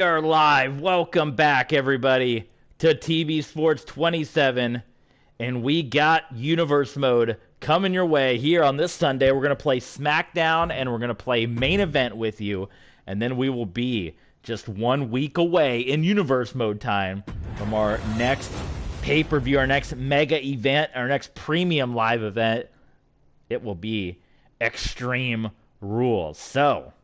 We are live. Welcome back, everybody, to TB Sports 27. And we got Universe Mode coming your way here on this Sunday. We're going to play Smackdown, and we're going to play Main Event with you. And then we will be just 1 week away in Universe Mode time from our next pay-per-view, our next mega event, our next premium live event. It will be Extreme Rules. So,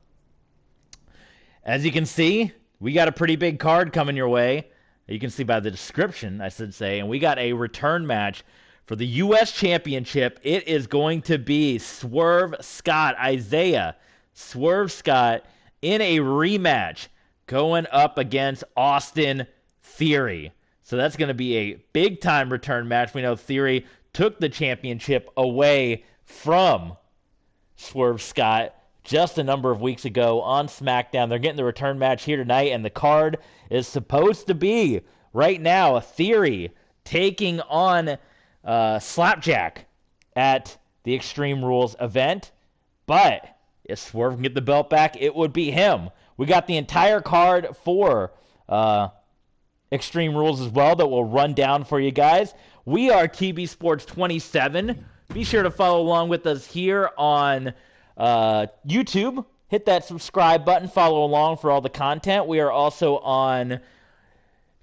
as you can see, we got a pretty big card coming your way. You can see by the description, I should say. And we got a return match for the U.S. Championship. It is going to be Swerve Scott, Isaiah Swerve Scott, in a rematch going up against Austin Theory. So that's going to be a big-time return match. We know Theory took the championship away from Swerve Scott just a number of weeks ago on SmackDown. They're getting the return match here tonight, and the card is supposed to be, right now, Theory taking on Slapjack at the Extreme Rules event. But if Swerve can get the belt back, it would be him. We got the entire card for Extreme Rules as well that we'll run down for you guys. We are TB Sports 27. Be sure to follow along with us here on YouTube. Hit that subscribe button, follow along for all the content. We are also on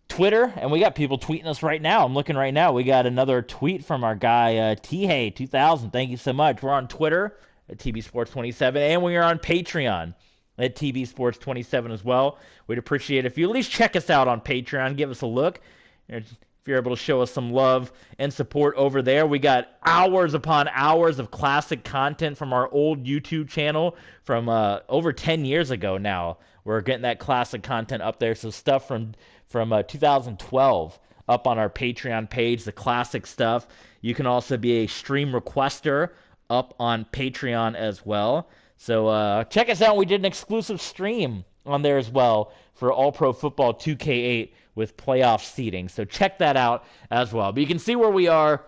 Twitter, and we got people tweeting us right now. I'm looking right now. We got another tweet from our guy T-Hay2000. Thank you so much. We're on Twitter at TB Sports 27, and we are on Patreon at TB Sports 27 as well. We'd appreciate it if you at least check us out on Patreon. Give us a look. If you're able to show us some love and support over there. We got hours upon hours of classic content from our old YouTube channel from over 10 years ago now. We're getting that classic content up there. So stuff from 2012 up on our Patreon page, the classic stuff. You can also be a stream requester up on Patreon as well. So check us out. We did an exclusive stream on there as well for All Pro Football 2K8 with playoff seating. So check that out as well. But you can see where we are.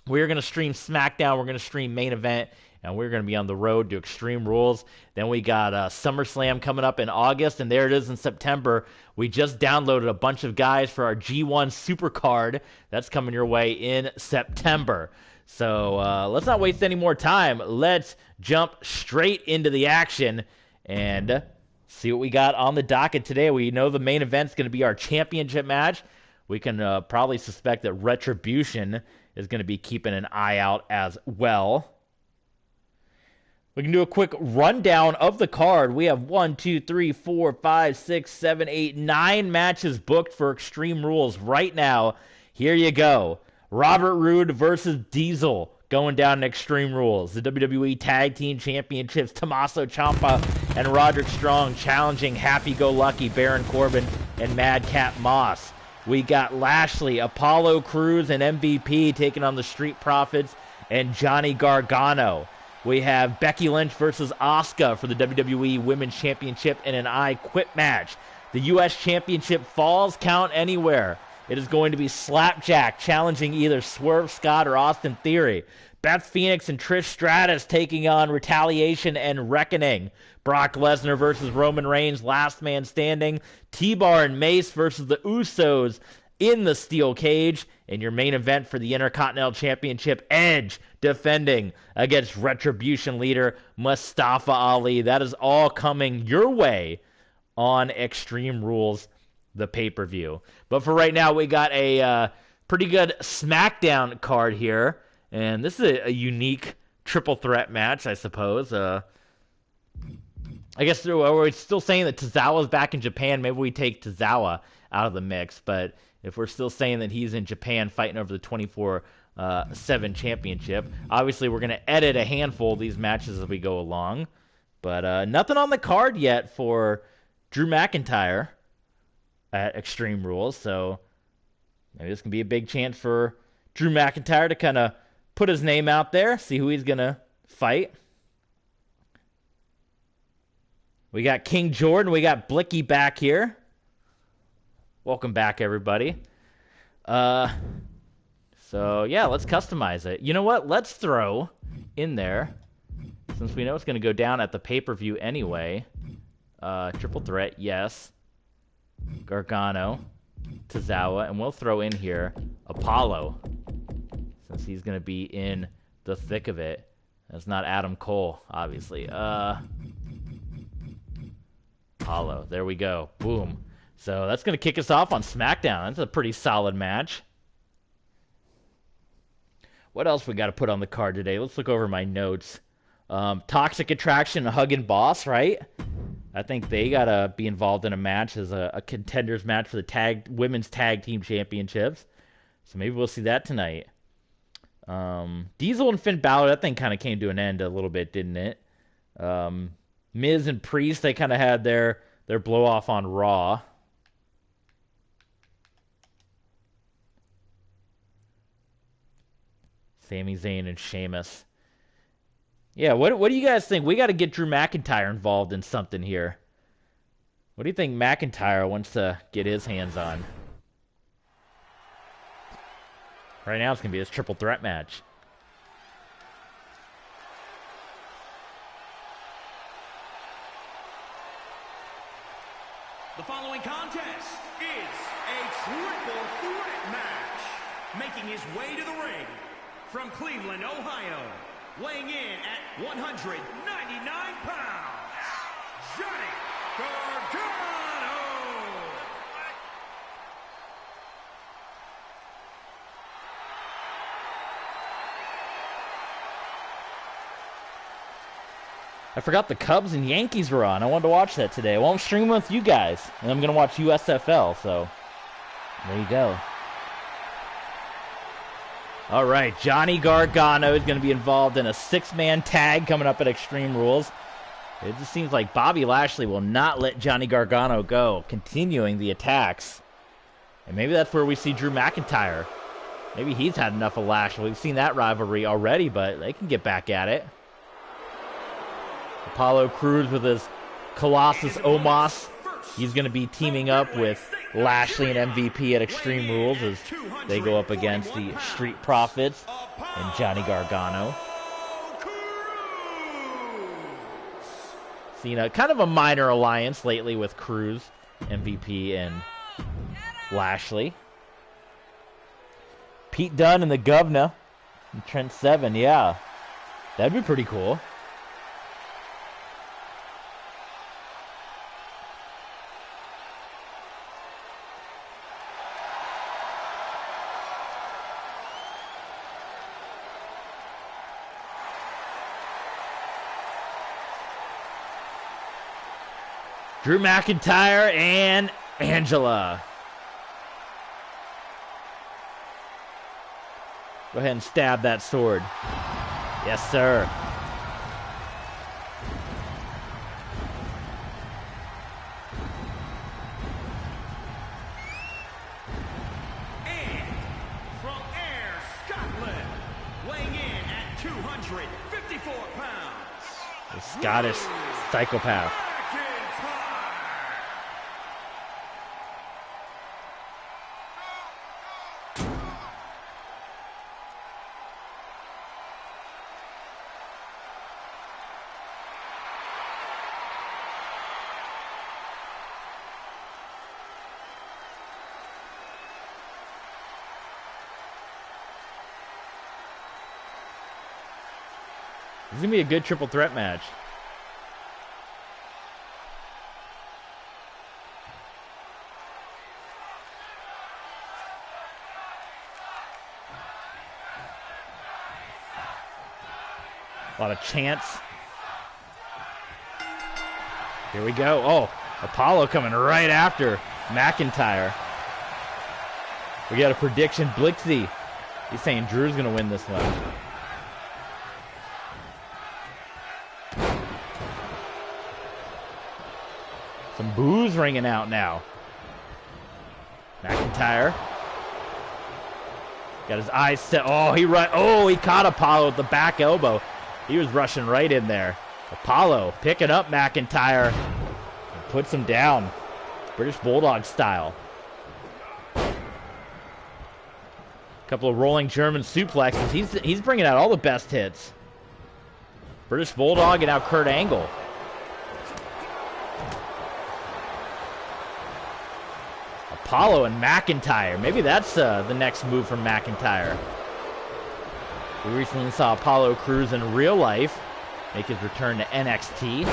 We're going to stream Smackdown. We're going to stream Main Event. And we're going to be on the road to Extreme Rules. Then we got SummerSlam coming up in August. And there it is in September. We just downloaded a bunch of guys for our G1 Supercard. That's coming your way in September. So let's not waste any more time. Let's jump straight into the action and see what we got on the docket today. We know the main event's going to be our championship match. We can probably suspect that Retribution is going to be keeping an eye out as well. We can do a quick rundown of the card. We have 1, 2, 3, 4, 5, 6, 7, 8, 9 matches booked for Extreme Rules right now. Here you go. Robert Roode versus Diesel going down in Extreme Rules. The WWE Tag Team Championships, Tommaso Ciampa and Roderick Strong challenging Happy-Go-Lucky Baron Corbin and Madcap Moss. We got Lashley, Apollo Crews, and MVP taking on the Street Profits and Johnny Gargano. We have Becky Lynch versus Asuka for the WWE Women's Championship in an I Quit match. The U.S. Championship Falls Count Anywhere. It is going to be Slapjack challenging either Swerve Scott or Austin Theory. Beth Phoenix and Trish Stratus taking on Retaliation and Reckoning. Brock Lesnar versus Roman Reigns, last man standing. T-Bar and Mace versus the Usos in the steel cage. And your main event for the Intercontinental Championship, Edge defending against Retribution leader Mustafa Ali. That is all coming your way on Extreme Rules, the pay-per-view. But for right now, we got a pretty good SmackDown card here. And this is a unique triple threat match, I suppose. I guess we're still saying that Tozawa's back in Japan. Maybe we take Tozawa out of the mix. But if we're still saying that he's in Japan fighting over the 24/7 championship, obviously we're going to edit a handful of these matches as we go along. But nothing on the card yet for Drew McIntyre at Extreme Rules. So maybe this can be a big chance for Drew McIntyre to kind of put his name out there, see who he's going to fight. We got King Jordan. We got Blicky back here. Welcome back, everybody. So, yeah, let's customize it. You know what? Let's throw in there, since we know it's going to go down at the pay-per-view anyway. Triple threat, yes. Gargano, Tozawa, and we'll throw in here Apollo, since he's going to be in the thick of it. That's not Adam Cole, obviously. Apollo, there we go. Boom. So that's going to kick us off on SmackDown. That's a pretty solid match. What else we got to put on the card today? Let's look over my notes. Toxic Attraction and Huggin' Boss, right? I think they got to be involved in a match as a contenders match for the women's tag team championships. So maybe we'll see that tonight. Diesel and Finn Balor, that thing kind of came to an end a little bit, didn't it? Miz and Priest, they kind of had their blow off on Raw. Sami Zayn and Sheamus. Yeah, what do you guys think? We got to get Drew McIntyre involved in something here. What do you think McIntyre wants to get his hands on? Right now it's going to be his triple threat match. The following contest is a triple threat match. Making his way to the ring from Cleveland, Ohio, weighing in at 199 pounds, Johnny Gargano. I forgot the Cubs and Yankees were on. I wanted to watch that today. Well, I'm streaming with you guys, and I'm going to watch USFL, so there you go. All right, Johnny Gargano is going to be involved in a six-man tag coming up at Extreme Rules. It just seems like Bobby Lashley will not let Johnny Gargano go, continuing the attacks. And maybe that's where we see Drew McIntyre. Maybe he's had enough of Lashley. We've seen that rivalry already, but they can get back at it. Apollo Crews with his Colossus Omos. He's going to be teaming up with Lashley and MVP at Extreme Rules as they go up against the Street Profits and Johnny Gargano. Seen a kind of a minor alliance lately with Crews, MVP, and Lashley. Pete Dunne and the Governor and Trent Seven, yeah. That'd be pretty cool. Drew McIntyre and Angela. Go ahead and stab that sword. Yes, sir. And from Ayr, Scotland, weighing in at 254 pounds. The Scottish psychopath. This is going to be a good triple threat match. A lot of chants. Here we go. Oh, Apollo coming right after McIntyre. We got a prediction. Blixie. He's saying Drew's going to win this one. Some boos ringing out now. McIntyre. Got his eyes set. Oh, he caught Apollo with the back elbow. He was rushing right in there. Apollo picking up McIntyre and puts him down. British Bulldog style. Couple of rolling German suplexes. He's bringing out all the best hits. British Bulldog and now Kurt Angle. Apollo and McIntyre. Maybe that's the next move from McIntyre. We recently saw Apollo Crews in real life make his return to NXT.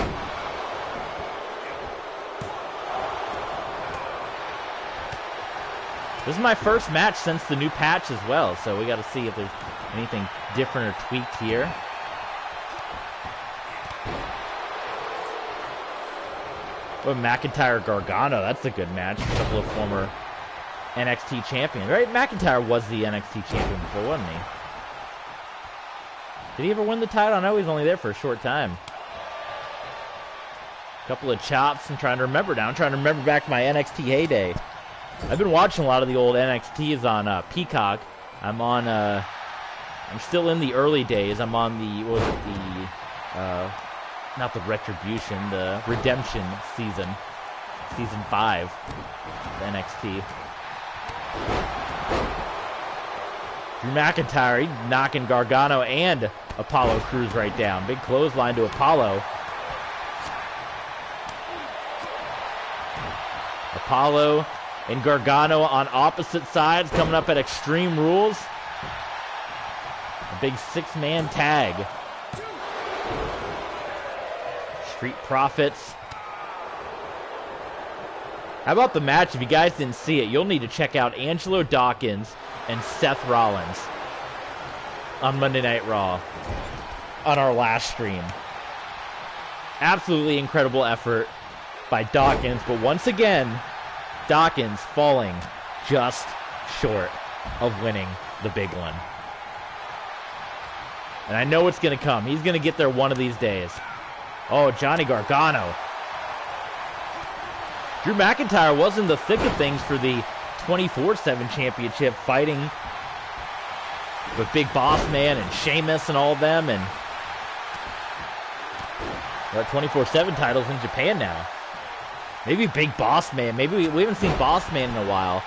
This is my first match since the new patch as well, so we got to see if there's anything different or tweaked here. Oh, McIntyre Gargano, that's a good match. A couple of former NXT champions, right? McIntyre was the NXT champion before, wasn't he? Did he ever win the title? I know he's only there for a short time. A couple of chops. I'm trying to remember now. I'm trying to remember back to my NXT heyday. I've been watching a lot of the old NXTs on Peacock. I'm on, I'm still in the early days. I'm on the, what was it, the, not the Retribution, the Redemption season. Season 5 of NXT. Drew McIntyre, he's knocking Gargano and Apollo Crews right down. Big clothesline to Apollo. Apollo and Gargano on opposite sides, coming up at Extreme Rules. A big 6-man tag. Street Profits. How about the match? If you guys didn't see it, you'll need to check out Angelo Dawkins and Seth Rollins on Monday Night Raw on our last stream. Absolutely incredible effort by Dawkins, but once again, Dawkins falling just short of winning the big one. And I know it's going to come. He's going to get there one of these days. Oh, Johnny Gargano. Drew McIntyre was in the thick of things for the 24/7 championship, fighting with Big Boss Man and Sheamus and all of them, and got 24/7 titles in Japan now. Maybe Big Boss Man. Maybe we haven't seen Boss Man in a while.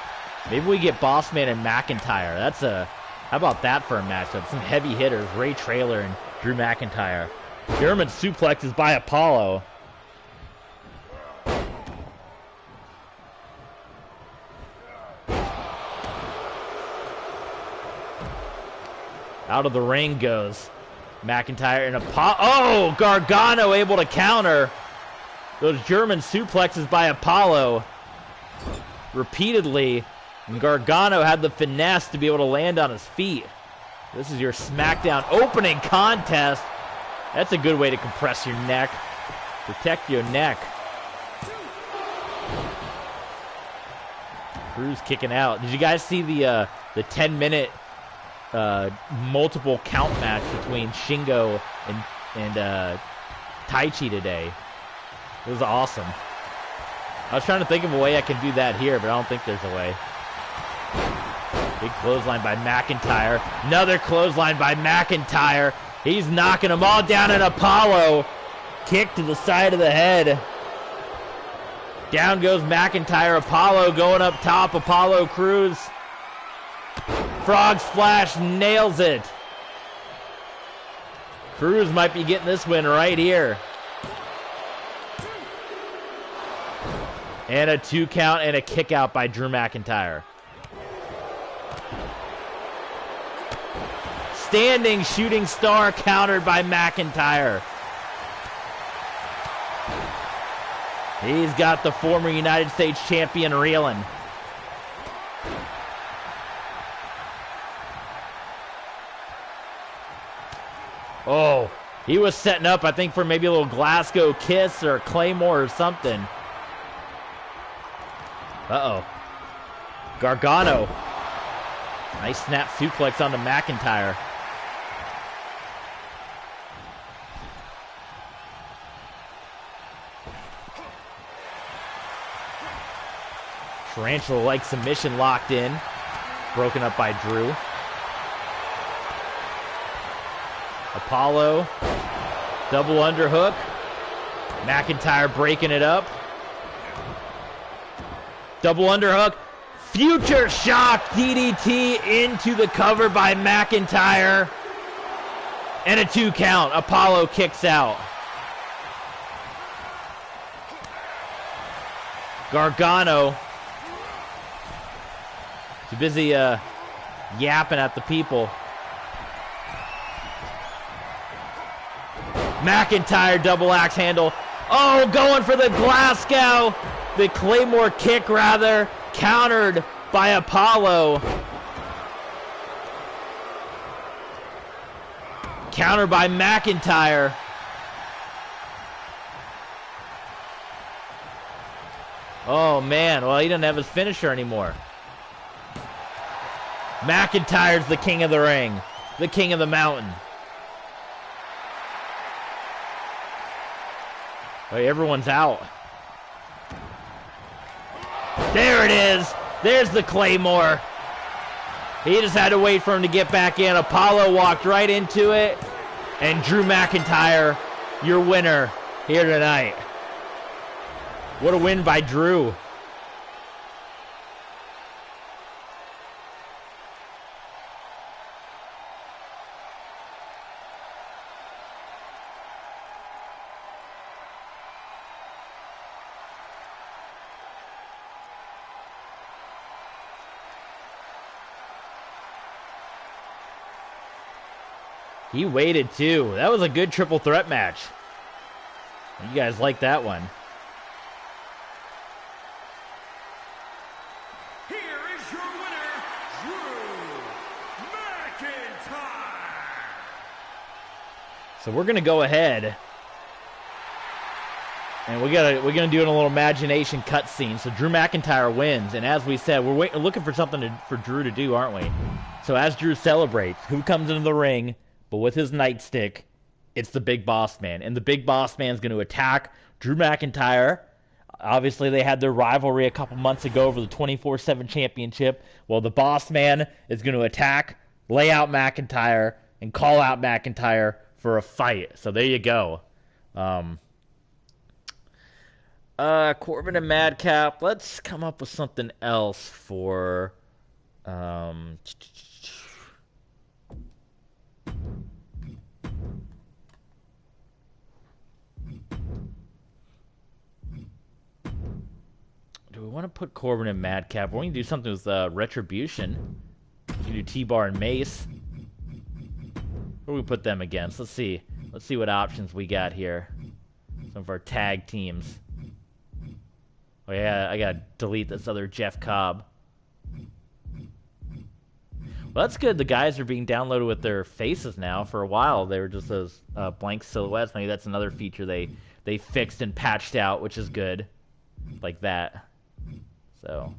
Maybe we get Boss Man and McIntyre. That's a, how about that for a matchup? Some heavy hitters, Ray Traylor and Drew McIntyre. German suplexes by Apollo. Out of the ring goes McIntyre and Apollo. Oh, Gargano able to counter those German suplexes by Apollo repeatedly. And Gargano had the finesse to be able to land on his feet. This is your SmackDown opening contest. That's a good way to compress your neck. Protect your neck. Crews kicking out. Did you guys see the 10-minute multiple count match between Shingo and Taichi today? It was awesome. I was trying to think of a way I can do that here, but I don't think there's a way. Big clothesline by McIntyre. Another clothesline by McIntyre. He's knocking them all down, and Apollo kick to the side of the head. Down goes McIntyre. Apollo going up top. Apollo Crews. Frog splash, nails it. Crews might be getting this win right here. And a 2 count and a kick out by Drew McIntyre. Standing shooting star countered by McIntyre. He's got the former United States champion reeling. Oh, he was setting up, I think, for maybe a little Glasgow kiss or a Claymore or something. Uh-oh. Gargano. Nice snap suplex onto McIntyre. Tarantula-like submission locked in. Broken up by Drew. Apollo. Double underhook. McIntyre breaking it up. Double underhook. Future shock DDT into the cover by McIntyre. And a 2 count. Apollo kicks out. Gargano Too busy yapping at the people. McIntyre double axe handle. Oh, going for the Glasgow. The Claymore kick, rather. Countered by Apollo. Countered by McIntyre. Oh, man. Well, he doesn't have his finisher anymore. McIntyre's the king of the ring. The king of the mountain. Oh, everyone's out. There it is. There's the Claymore. He just had to wait for him to get back in. Apollo walked right into it. And Drew McIntyre, your winner here tonight. What a win by Drew. He waited too. That was a good triple threat match. You guys like that one. Here is your winner, Drew McIntyre. So we're gonna go ahead and we're gonna do a little imagination cutscene. So Drew McIntyre wins, and as we said, we're looking for something for Drew to do, aren't we? So as Drew celebrates, who comes into the ring? But with his nightstick, it's the Big Boss Man. And the Big Boss Man's going to attack Drew McIntyre. Obviously, they had their rivalry a couple months ago over the 24/7 championship. Well, the Boss Man is going to attack, lay out McIntyre, and call out McIntyre for a fight. So there you go. Corbin and Madcap. Let's come up with something else for... Do we want to put Corbin and Madcap? We're going to do something with Retribution. We can do T-Bar and Mace. Where do we put them against? Let's see. Let's see what options we got here. Some of our tag teams. Oh yeah, I got to delete this other Jeff Cobb. Well, that's good. The guys are being downloaded with their faces now. For a while, they were just those blank silhouettes. Maybe that's another feature they fixed and patched out, which is good. Like that. So,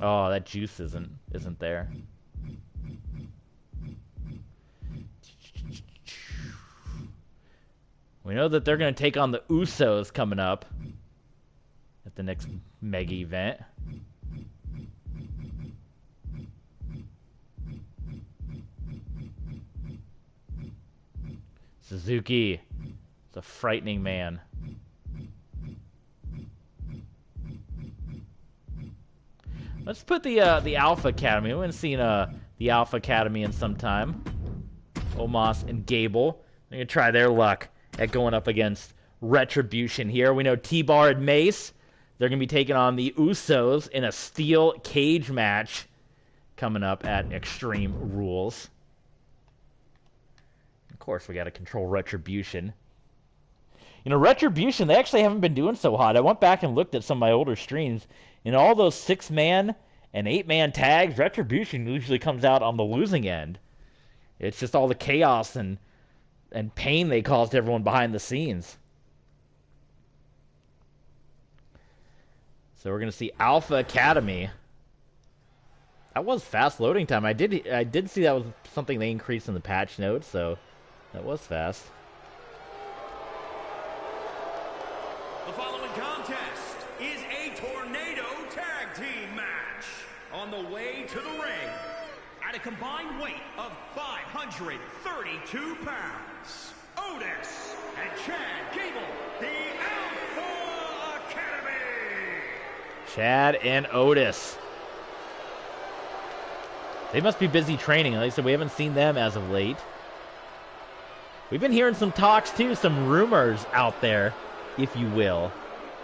oh, that juice isn't there. We know that they're going to take on the Usos coming up at the next mega event. Suzuki is a frightening man. Let's put the Alpha Academy. We haven't seen the Alpha Academy in some time. Omos and Gable. They're going to try their luck at going up against Retribution here. We know T-Bar and Mace. They're going to be taking on the Usos in a steel cage match coming up at Extreme Rules. Of course, we got to control Retribution. You know, Retribution, they actually haven't been doing so hot. I went back and looked at some of my older streams. In all those 6-man and 8-man tags, Retribution usually comes out on the losing end. It's just all the chaos and pain they caused everyone behind the scenes. So we're going to see Alpha Academy. That was fast loading time. I did see that was something they increased in the patch notes, so that was fast. The following contest is a tornado tag team match. On the way to the ring, at a combined weight of 532 pounds, Otis and Chad Gable, the Alpha Academy. Chad and Otis. They must be busy training. Like I said, we haven't seen them as of late. We've been hearing some talks, too, some rumors out there, if you will,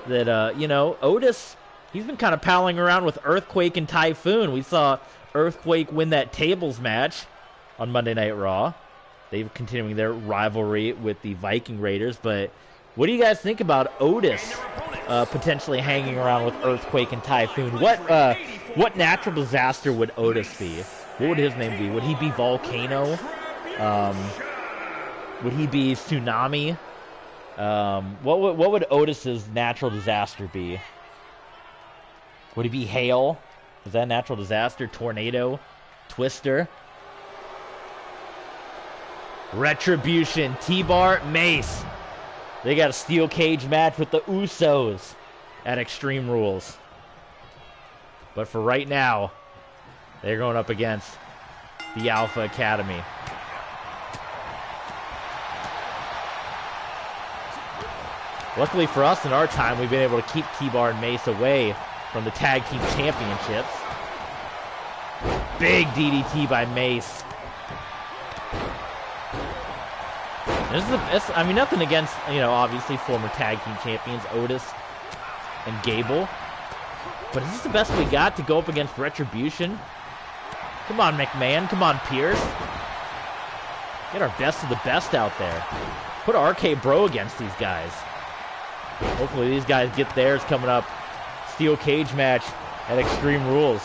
that, you know, Otis He's been kind of palling around with Earthquake and Typhoon. We saw Earthquake win that tables match on Monday Night Raw. They're continuing their rivalry with the Viking Raiders. But what do you guys think about Otis potentially hanging around with Earthquake and Typhoon? What natural disaster would Otis be? What would his name be? Would he be Volcano? Would he be Tsunami? What would Otis's natural disaster be? Would he be Hail? Is that a natural disaster? Tornado? Twister? Retribution. T-Bar. Mace. They got a steel cage match with the Usos at Extreme Rules. But for right now, they're going up against the Alpha Academy. Luckily for us, in our time, we've been able to keep T-Bar and Mace away from the Tag Team Championships. Big DDT by Mace. This is the best. I mean, nothing against, obviously former Tag Team Champions, Otis and Gable. But is this the best we got to go up against Retribution? Come on, McMahon. Come on, Pierce. Get our best of the best out there. Put RK Bro against these guys. Hopefully these guys get theirs coming up. Steel cage match at Extreme Rules.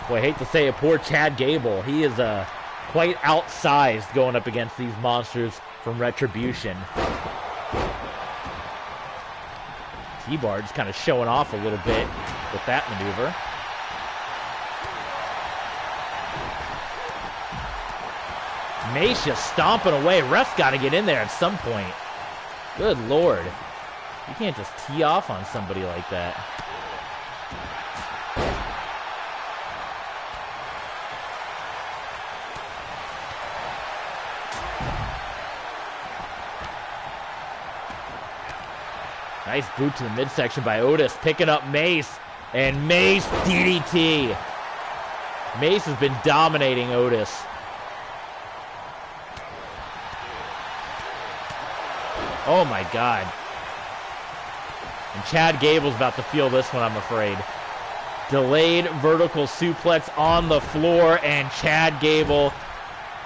Boy, I hate to say it, poor Chad Gable. He is quite outsized going up against these monsters from Retribution. T-Bar just kind of showing off a little bit with that maneuver. Mace just stomping away. Ref's got to get in there at some point. Good Lord. You can't just tee off on somebody like that. Nice boot to the midsection by Otis, picking up Mace, and Mace DDT. Mace has been dominating Otis. Oh my God. And Chad Gable's about to feel this one, I'm afraid. Delayed vertical suplex on the floor, and Chad Gable,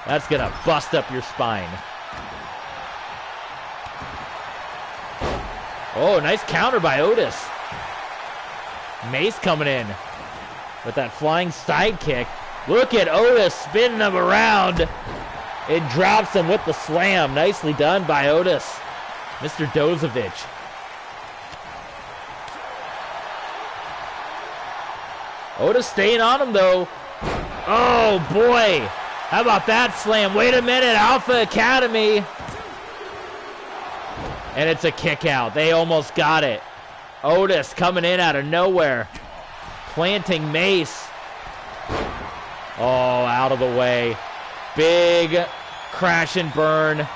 that's gonna bust up your spine. Oh, nice counter by Otis. Mace coming in with that flying sidekick. Look at Otis spinning him around. It drops him with the slam. Nicely done by Otis. Mr. Dozovic. Otis staying on him, though. Oh, boy. How about that slam? Wait a minute, Alpha Academy. And it's a kick out. They almost got it. Otis coming in out of nowhere. Planting Mace. Oh, out of the way. Big crash and burn.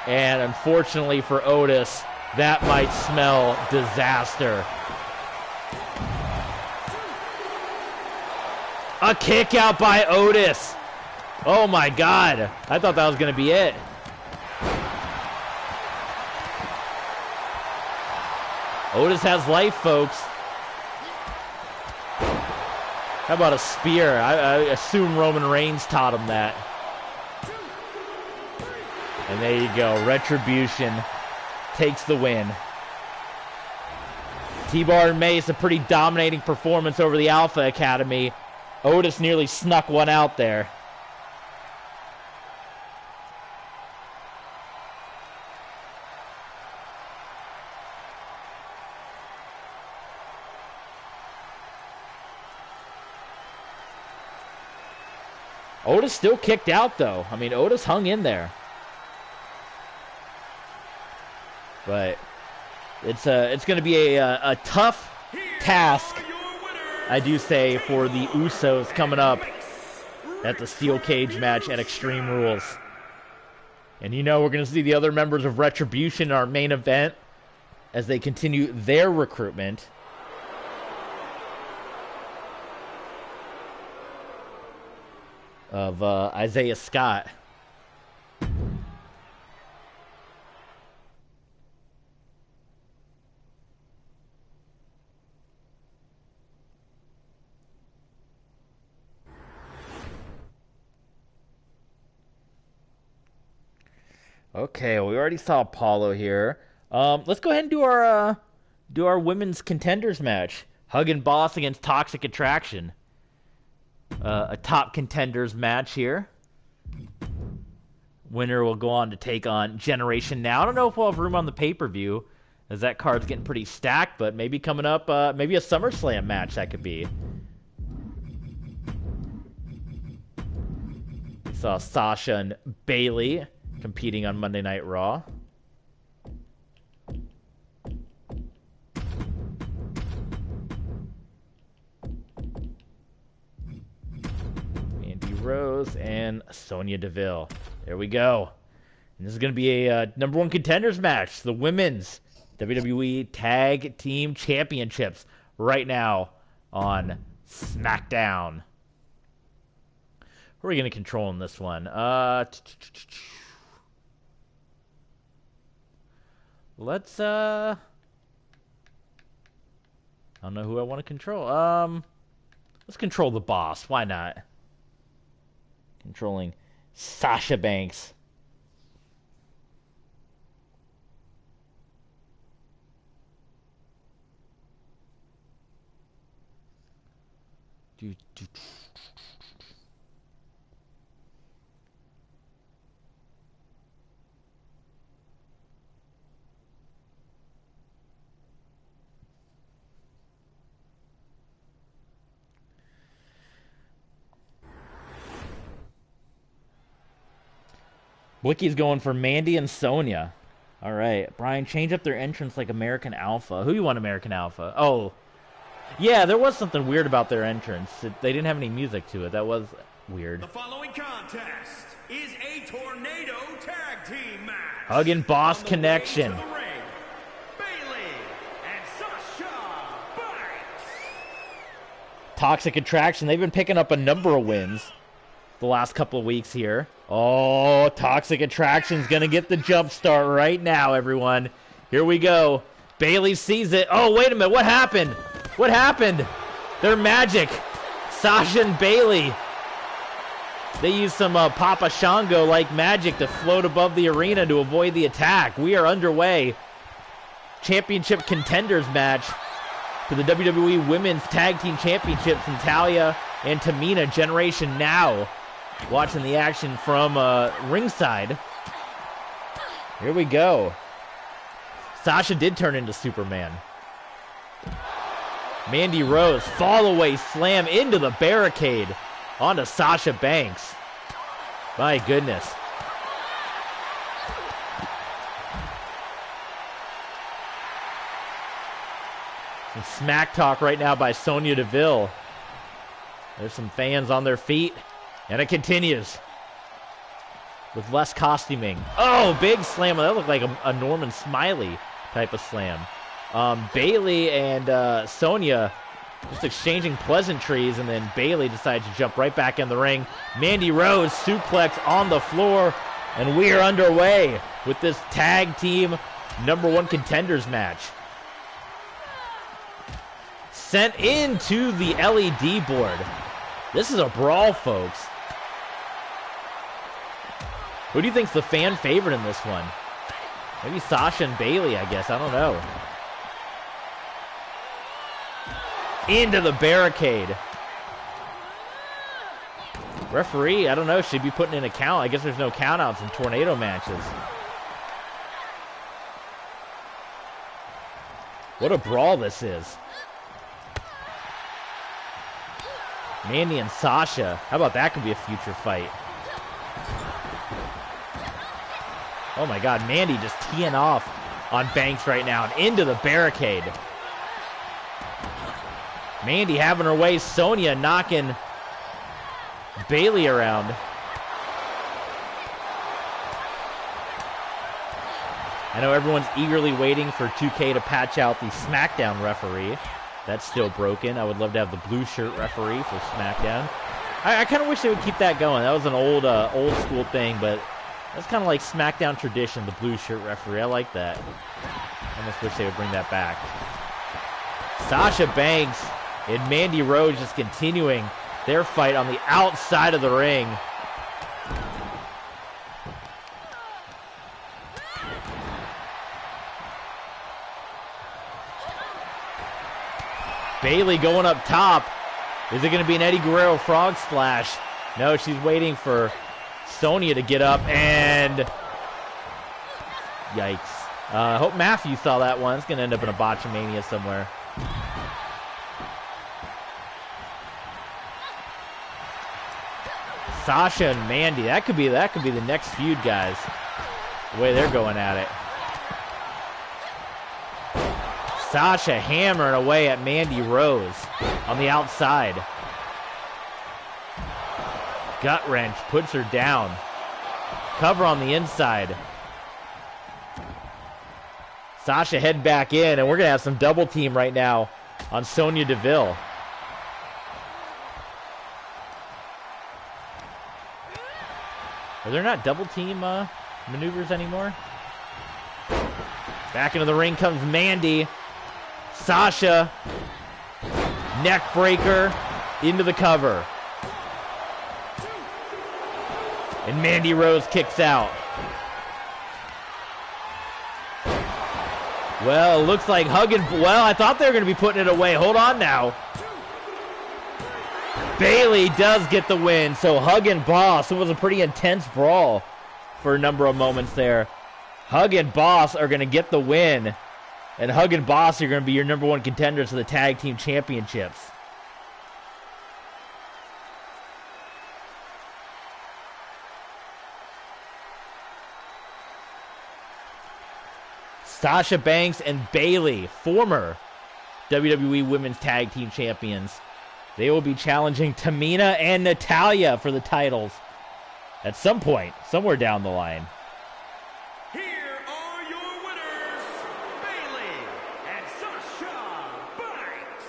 And unfortunately for Otis, that might smell disaster. A kick out by Otis. Oh my God. I thought that was going to be it. Otis has life, folks. How about a spear? I assume Roman Reigns taught him that. And there you go. Retribution takes the win. T-Bar and Mace, a pretty dominating performance over the Alpha Academy. Otis nearly snuck one out there. Otis still kicked out, though. I mean, Otis hung in there. But it's going to be a tough task, I do say, for the Usos coming up at the steel cage match at Extreme Rules. And we're going to see the other members of Retribution in our main event as they continue their recruitment. of Isaiah Scott. Okay, we already saw Apollo here. Let's go ahead and do our women's contenders match. Huggin' Boss against Toxic Attraction. A top contenders match here. Winner will go on to take on Generation Now. I don't know if we'll have room on the pay-per-view, as that card's getting pretty stacked, but maybe coming up, maybe a SummerSlam match that could be. We saw Sasha and Bayley competing on Monday Night Raw. Mandy Rose and Sonya Deville. There we go. And this is going to be a number one contenders match. The women's WWE Tag Team Championships right now on Smackdown. Who are we going to control in this one? Let's, I don't know who I want to control. Let's control the boss. Why not? Controlling Sasha Banks. Wicky's going for Mandy and Sonya. All right, Brian, change up their entrance like American Alpha. Who you want American Alpha? Oh, yeah, there was something weird about their entrance. They didn't have any music to it. That was weird. The following contest is a tornado tag team match. Huggin' Boss Connection. To the ring, Bayley and Sasha Banks. Toxic Attraction. They've been picking up a number of wins the last couple of weeks here. Oh, Toxic Attraction's gonna get the jump start right now, everyone. Here we go. Bayley sees it. Oh, wait a minute. What happened? What happened? They're magic. Sasha and Bayley. They use some Papa Shango-like magic to float above the arena to avoid the attack. We are underway. Championship contenders match for the WWE Women's Tag Team Championships. Natalya and Tamina, Generation Now. Watching the action from ringside. Here we go. Sasha did turn into Superman. Mandy Rose, fall away slam into the barricade onto Sasha Banks. My goodness. Some smack talk right now by Sonya Deville. There's some fans on their feet. And it continues with less costuming. Oh, big slam. That looked like a Norman Smiley type of slam. Bayley and Sonya just exchanging pleasantries, and then Bayley decides to jump right back in the ring. Mandy Rose suplex on the floor, and we are underway with this tag team number one contenders match. Sent into the LED board. This is a brawl, folks. Who do you think's the fan favorite in this one? Maybe Sasha and Bayley, I guess. I don't know. Into the barricade. Referee, I don't know, should be putting in a count. I guess there's no countouts in tornado matches. What a brawl this is. Mandy and Sasha. How about that could be a future fight? Oh my God, Mandy just teeing off on Banks right now and into the barricade. Mandy having her way. Sonya knocking Bayley around. I know everyone's eagerly waiting for 2K to patch out the Smackdown referee. That's still broken. I would love to have the blue shirt referee for Smackdown. I kind of wish they would keep that going. That was an old school thing, but that's kind of like SmackDown tradition, the blue shirt referee. I like that. I almost wish they would bring that back. Sasha Banks and Mandy Rose just continuing their fight on the outside of the ring. Bayley going up top. Is it going to be an Eddie Guerrero frog splash? No, she's waiting for Sonya to get up, and yikes. I hope Matthew saw that one. It's going to end up in a botchamania somewhere. Sasha and Mandy. That could be the next feud, guys. The way they're going at it. Sasha hammering away at Mandy Rose on the outside. Gut wrench puts her down. Cover on the inside. Sasha head back in, and we're going to have some double team right now on Sonya Deville. Are there not double team maneuvers anymore? Back into the ring comes Mandy. Sasha, neck breaker, into the cover. And Mandy Rose kicks out. Well, it looks like well, I thought they were going to be putting it away. Hold on now. Bayley does get the win, so Hug and Boss, it was a pretty intense brawl for a number of moments there. Hug and Boss are going to get the win. And Hug and Boss are going to be your number one contenders for the Tag Team Championships. Sasha Banks and Bayley, former WWE Women's Tag Team Champions. They will be challenging Tamina and Natalya for the titles at some point, somewhere down the line. Here are your winners, Bayley and Sasha Banks.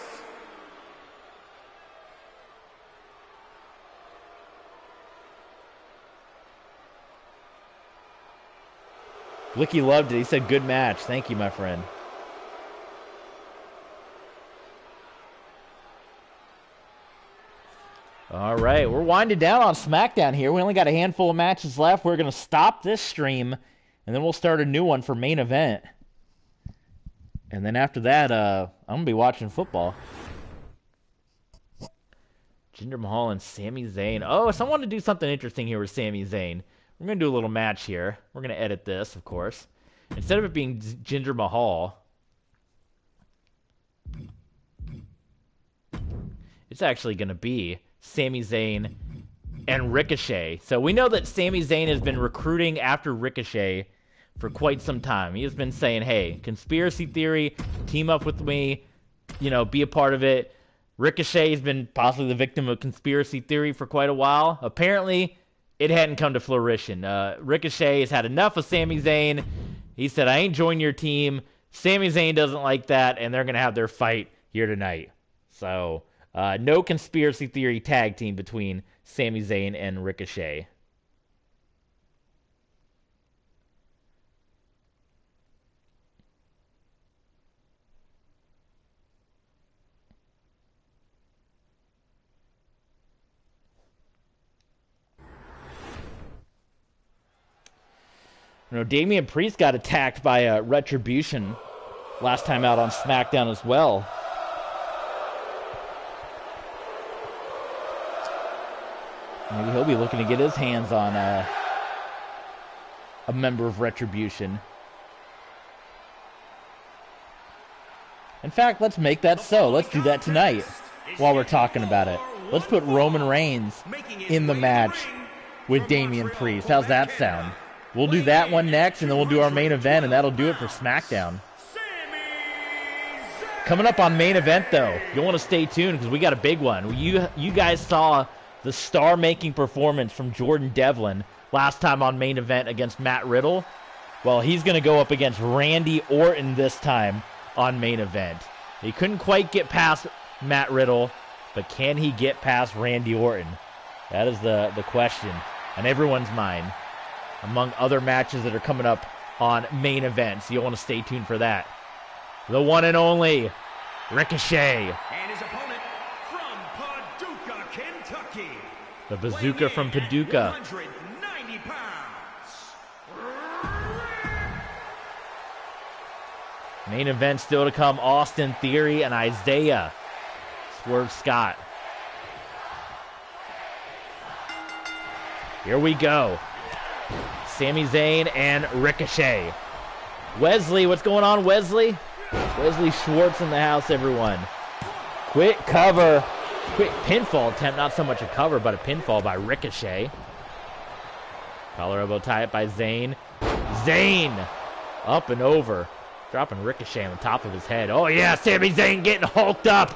Blicky loved it. He said, good match. Thank you, my friend. All right, we're winding down on SmackDown here. We only got a handful of matches left. We're going to stop this stream, and then we'll start a new one for main event. And then after that, I'm going to be watching football. Jinder Mahal and Sami Zayn. Oh, so I want to do something interesting here with Sami Zayn. We're going to do a little match here. We're going to edit this, of course. Instead of it being Jinder Mahal, it's actually going to be Sami Zayn and Ricochet. So we know that Sami Zayn has been recruiting after Ricochet for quite some time. He has been saying, hey, conspiracy theory, team up with me, be a part of it. Ricochet has been possibly the victim of conspiracy theory for quite a while. Apparently, it hadn't come to fruition. Ricochet has had enough of Sami Zayn. He said, I ain't joining your team. Sami Zayn doesn't like that, and they're going to have their fight here tonight. So, no conspiracy theory tag team between Sami Zayn and Ricochet. Damien Priest got attacked by Retribution last time out on SmackDown as well. Maybe he'll be looking to get his hands on a member of Retribution. In fact, let's make that so. Let's do that tonight while we're talking about it. Let's put Roman Reigns in the match with Damien Priest. How's that sound? We'll do that one next, and then we'll do our main event, and that'll do it for SmackDown. Coming up on main event, though, you'll want to stay tuned because we got a big one. You guys saw the star-making performance from Jordan Devlin last time on main event against Matt Riddle. Well, he's going to go up against Randy Orton this time on main event. He couldn't quite get past Matt Riddle, but can he get past Randy Orton? That is the question on everyone's mind, among other matches that are coming up on main events. You'll want to stay tuned for that. The one and only Ricochet. And his opponent from Paducah, Kentucky. The bazooka from Paducah. 190 pounds. Main event still to come. Austin Theory and Isaiah Swerve Scott. Here we go. Sami Zayn and Ricochet. Wesley, what's going on, Wesley? Wesley Schwartz in the house, everyone. Quick cover. Quick pinfall attempt. Not so much a cover, but a pinfall by Ricochet. Collar elbow tie-up by Zayn. Zayn up and over. Dropping Ricochet on the top of his head. Oh, yeah, Sami Zayn getting hulked up.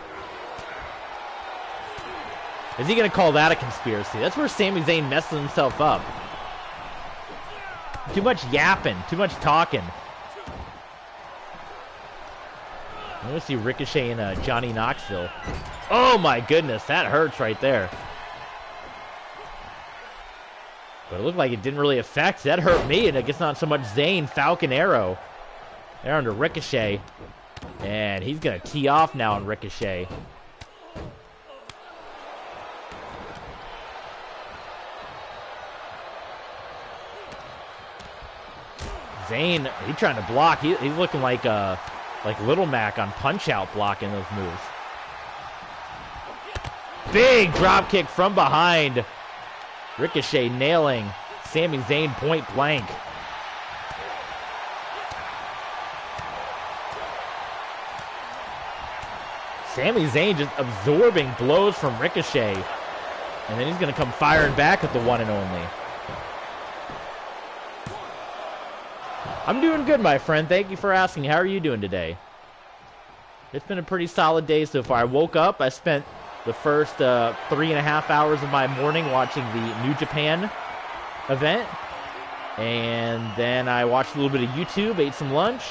Is he going to call that a conspiracy? That's where Sami Zayn messes himself up. Too much yapping. Too much talking. I want to see Ricochet and Johnny Knoxville. Oh, my goodness. That hurts right there. But it looked like it didn't really affect. That hurt me, and I guess not so much Zayn. Falcon Arrow. They're under Ricochet. And he's going to tee off now on Ricochet. Zayn, he's trying to block. He's looking like Little Mac on Punch-Out blocking those moves. Big drop kick from behind. Ricochet nailing Sami Zayn point blank. Sami Zayn just absorbing blows from Ricochet. And then he's going to come firing back at the one and only. I'm doing good, my friend. Thank you for asking. How are you doing today? It's been a pretty solid day so far. I woke up. I spent the first 3.5 hours of my morning watching the New Japan event. And then I watched a little bit of YouTube, ate some lunch.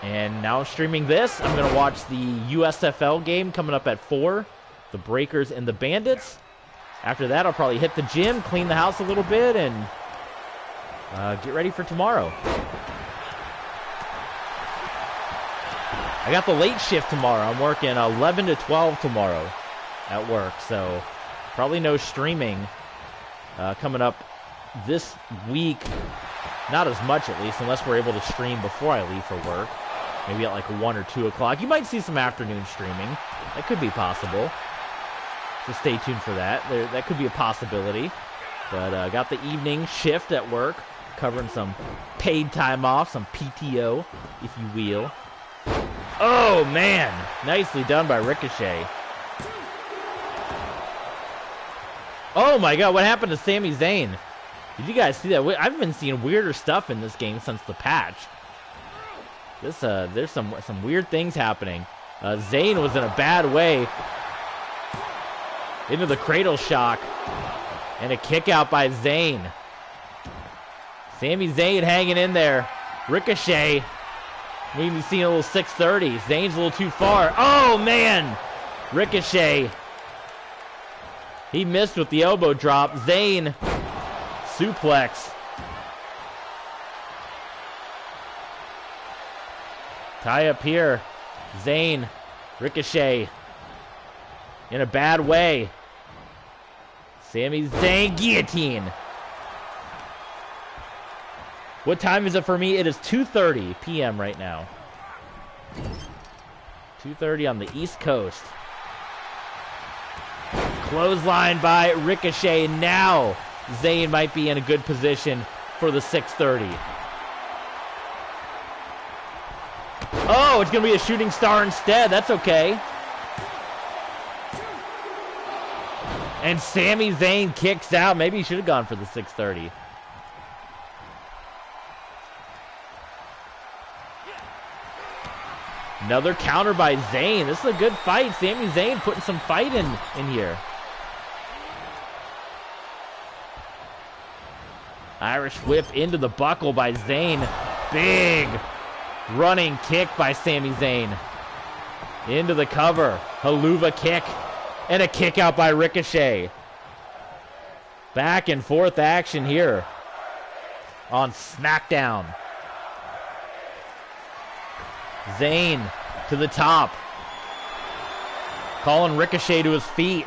And now I'm streaming this. I'm going to watch the USFL game coming up at 4. The Breakers and the Bandits. After that, I'll probably hit the gym, clean the house a little bit, and get ready for tomorrow. I got the late shift tomorrow. I'm working 11 to 12 tomorrow at work, so probably no streaming coming up this week. Not as much, at least, unless we're able to stream before I leave for work. Maybe at like 1 or 2 o'clock. You might see some afternoon streaming. That could be possible. So stay tuned for that. That could be a possibility. But I got the evening shift at work, covering some paid time off, some PTO, if you will. Oh, man. Nicely done by Ricochet. Oh, my God. What happened to Sami Zayn? Did you guys see that? I've been seeing weirder stuff in this game since the patch. There's some weird things happening. Zayn was in a bad way. Into the cradle shock. And a kick out by Zayn. Sami Zayn hanging in there. Ricochet. Maybe seeing a little 630. Zayn's a little too far. Oh, man. Ricochet. He missed with the elbow drop. Zayn. Suplex. Tie up here. Zayn. Ricochet. In a bad way. Sami Zayn guillotine. What time is it for me? It is 2:30 p.m. right now. 2:30 on the East Coast. Clothesline by Ricochet. Now Zayn might be in a good position for the 6:30. Oh, it's going to be a shooting star instead. That's okay. And Sami Zayn kicks out. Maybe he should have gone for the 6:30. Another counter by Zayn. This is a good fight. Sami Zayn putting some fight in here. Irish whip into the buckle by Zayn. Big running kick by Sami Zayn. Into the cover. Haluva kick. And a kick out by Ricochet. Back and forth action here on Smackdown. Zayn to the top. Calling Ricochet to his feet.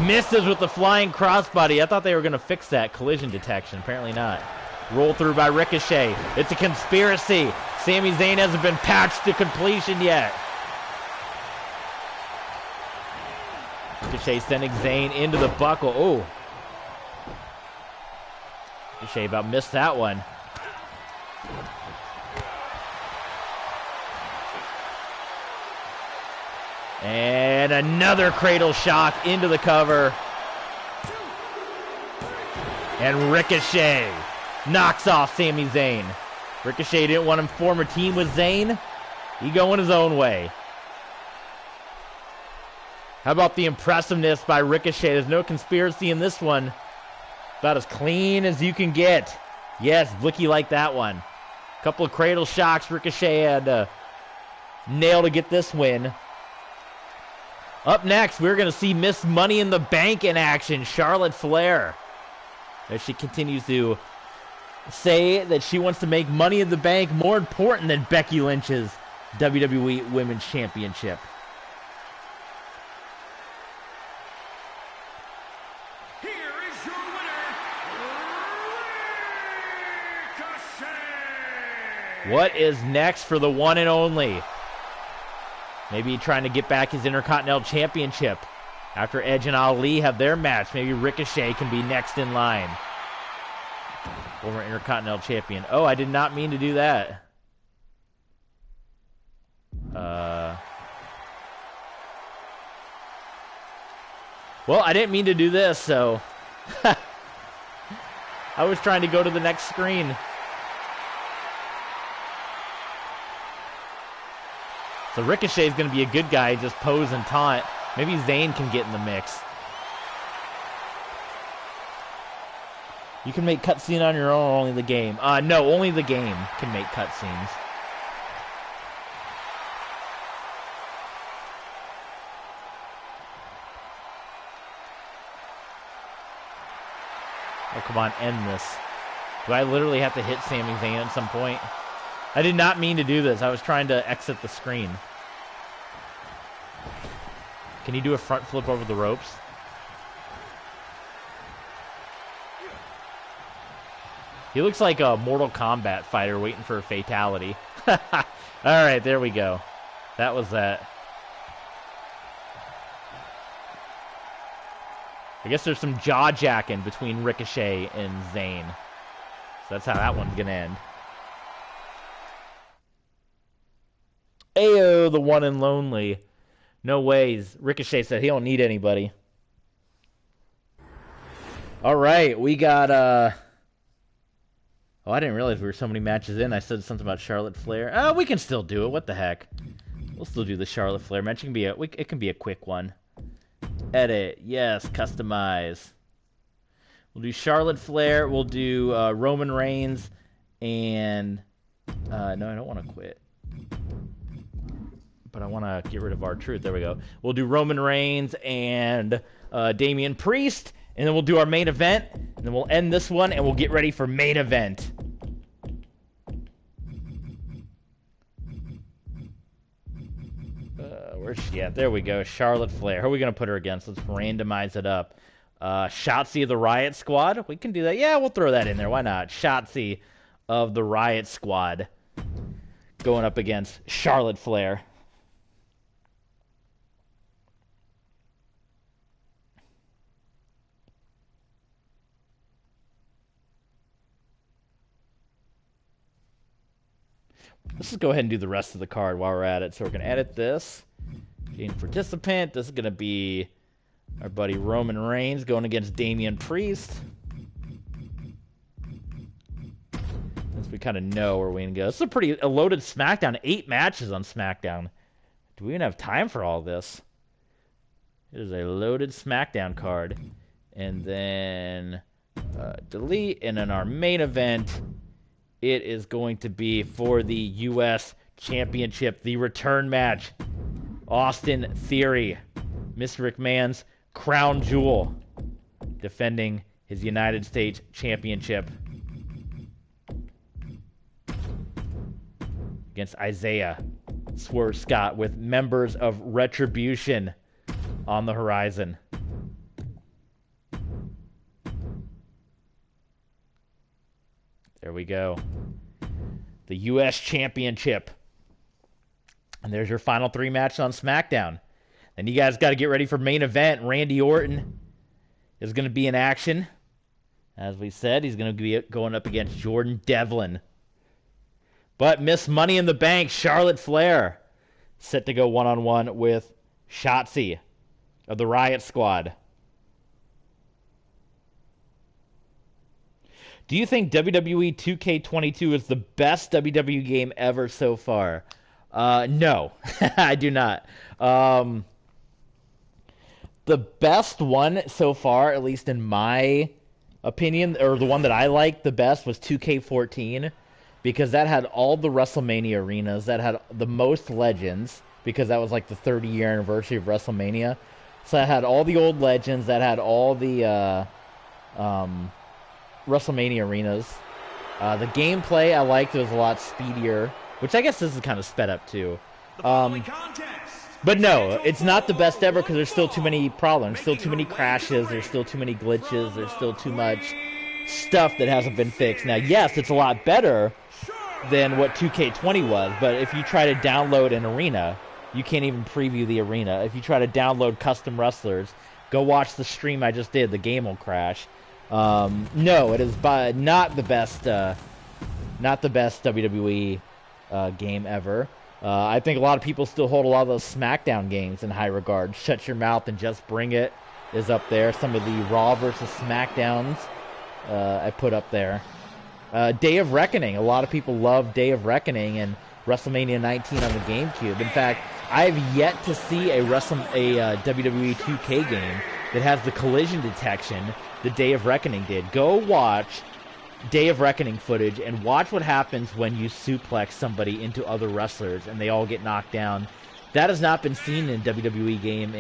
Misses with the flying crossbody. I thought they were going to fix that collision detection. Apparently not. Roll through by Ricochet. It's a conspiracy. Sami Zayn hasn't been patched to completion yet. Ricochet sending Zayn into the buckle. Oh. Ricochet about missed that one. And another cradle shock into the cover. And Ricochet knocks off Sami Zayn. Ricochet didn't want him to form a team with Zayn. He going his own way. How about the impressiveness by Ricochet? There's no conspiracy in this one. About as clean as you can get. Yes, blicky like that one. Couple of cradle shocks. Ricochet had nail to get this win. Up next, we're going to see Miss Money in the Bank in action. Charlotte Flair. As she continues to say that she wants to make Money in the Bank more important than Becky Lynch's WWE Women's Championship. What is next for the one and only? Maybe trying to get back his Intercontinental Championship. After Edge and Ali have their match, maybe Ricochet can be next in line. Former Intercontinental Champion. Oh, I did not mean to do that. Well, I didn't mean to do this, so... I was trying to go to the next screen. So Ricochet is going to be a good guy, just pose and taunt. Maybe Zayn can get in the mix. You can make cutscene on your own, or only the game? No, only the game can make cutscenes. Oh, come on, end this. Do I literally have to hit Sami Zayn at some point? I did not mean to do this. I was trying to exit the screen. Can you do a front flip over the ropes? He looks like a Mortal Kombat fighter waiting for a fatality. Alright, there we go. That was that. I guess there's some jaw-jacking between Ricochet and Zayn. So that's how that one's going to end. Ayo, the one and lonely. No ways. Ricochet said he don't need anybody. All right, we got... Oh, I didn't realize we were so many matches in. I said something about Charlotte Flair. Oh, we can still do it. What the heck? We'll still do the Charlotte Flair match. It can be a quick one. Edit. Yes, customize. We'll do Charlotte Flair. We'll do Roman Reigns. And... no, I don't want to quit. But I want to get rid of R-Truth. There we go. We'll do Roman Reigns and Damien Priest. And then we'll do our main event. And then we'll end this one. And we'll get ready for main event. Where's she at? There we go. Charlotte Flair. Who are we going to put her against? Let's randomize it up. Shotzi of the Riot Squad. We can do that. Yeah, we'll throw that in there. Why not? Shotzi of the Riot Squad. Going up against Charlotte Flair. Let's just go ahead and do the rest of the card while we're at it. So we're going to edit this. Gain participant. This is going to be our buddy Roman Reigns going against Damien Priest. Since we kind of know where we're going to go. This is a loaded SmackDown. 8 matches on SmackDown. Do we even have time for all this? It is a loaded SmackDown card. And then delete. And then our main event... It is going to be for the U.S. Championship, the return match. Austin Theory, Mr. McMahon's crown jewel, defending his United States Championship against Isaiah Swerve Scott, with members of Retribution on the horizon. There we go. The U.S. Championship. And there's your final 3 matches on SmackDown. Then you guys got to get ready for main event. Randy Orton is going to be in action. As we said, he's going to be going up against Jordan Devlin. But Miss Money in the Bank, Charlotte Flair, set to go one-on-one with Shotzi of the Riot Squad. Do you think WWE 2K22 is the best WWE game ever so far? No, I do not. The best one so far, at least in my opinion, or the one that I liked the best, was 2K14, because that had all the WrestleMania arenas, that had the most legends, because that was like the 30-year anniversary of WrestleMania. So that had all the old legends, that had all the WrestleMania arenas. The gameplay I liked. It was a lot speedier, which I guess this is kind of sped up too. But no, it's not the best ever because there's still too many problems, still too many crashes, there's still too many glitches, there's still too much stuff that hasn't been fixed. Now, yes, it's a lot better than what 2K20 was, but if you try to download an arena, you can't even preview the arena. If you try to download custom wrestlers, go watch the stream I just did, the game will crash. No, it is not the best WWE game ever. I think a lot of people still hold a lot of those SmackDown games in high regard. Shut Your Mouth and Just Bring It is up there. Some of the Raw versus SmackDowns I put up there. Day of Reckoning. A lot of people love Day of Reckoning and WrestleMania 19 on the GameCube. In fact, I've yet to see a WWE 2K game that has the collision detection that Day of Reckoning did. Go watch Day of Reckoning footage and watch what happens when you suplex somebody into other wrestlers and they all get knocked down. That has not been seen in a WWE game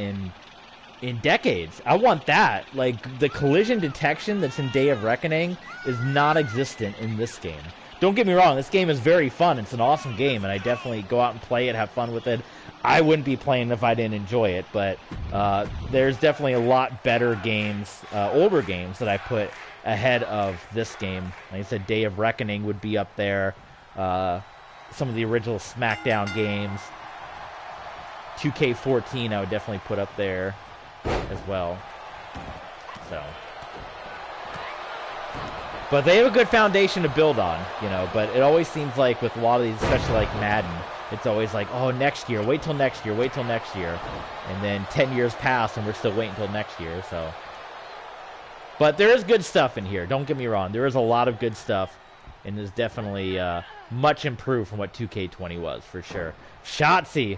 in decades. I want that. Like, the collision detection that's in Day of Reckoning is non-existent in this game. Don't get me wrong, this game is very fun. It's an awesome game, and I definitely go out and play it, have fun with it. I wouldn't be playing if I didn't enjoy it, but there's definitely a lot better games, older games, that I put ahead of this game. Like I said, Day of Reckoning would be up there. Some of the original SmackDown games. 2K14 I would definitely put up there as well. So, but they have a good foundation to build on, you know. But it always seems like with a lot of these, especially like Madden, it's always like, oh, next year, wait till next year, wait till next year. And then 10 years pass and we're still waiting until next year, so. But there is good stuff in here, don't get me wrong. There is a lot of good stuff, and is definitely much improved from what 2K20 was, for sure. Shotzi.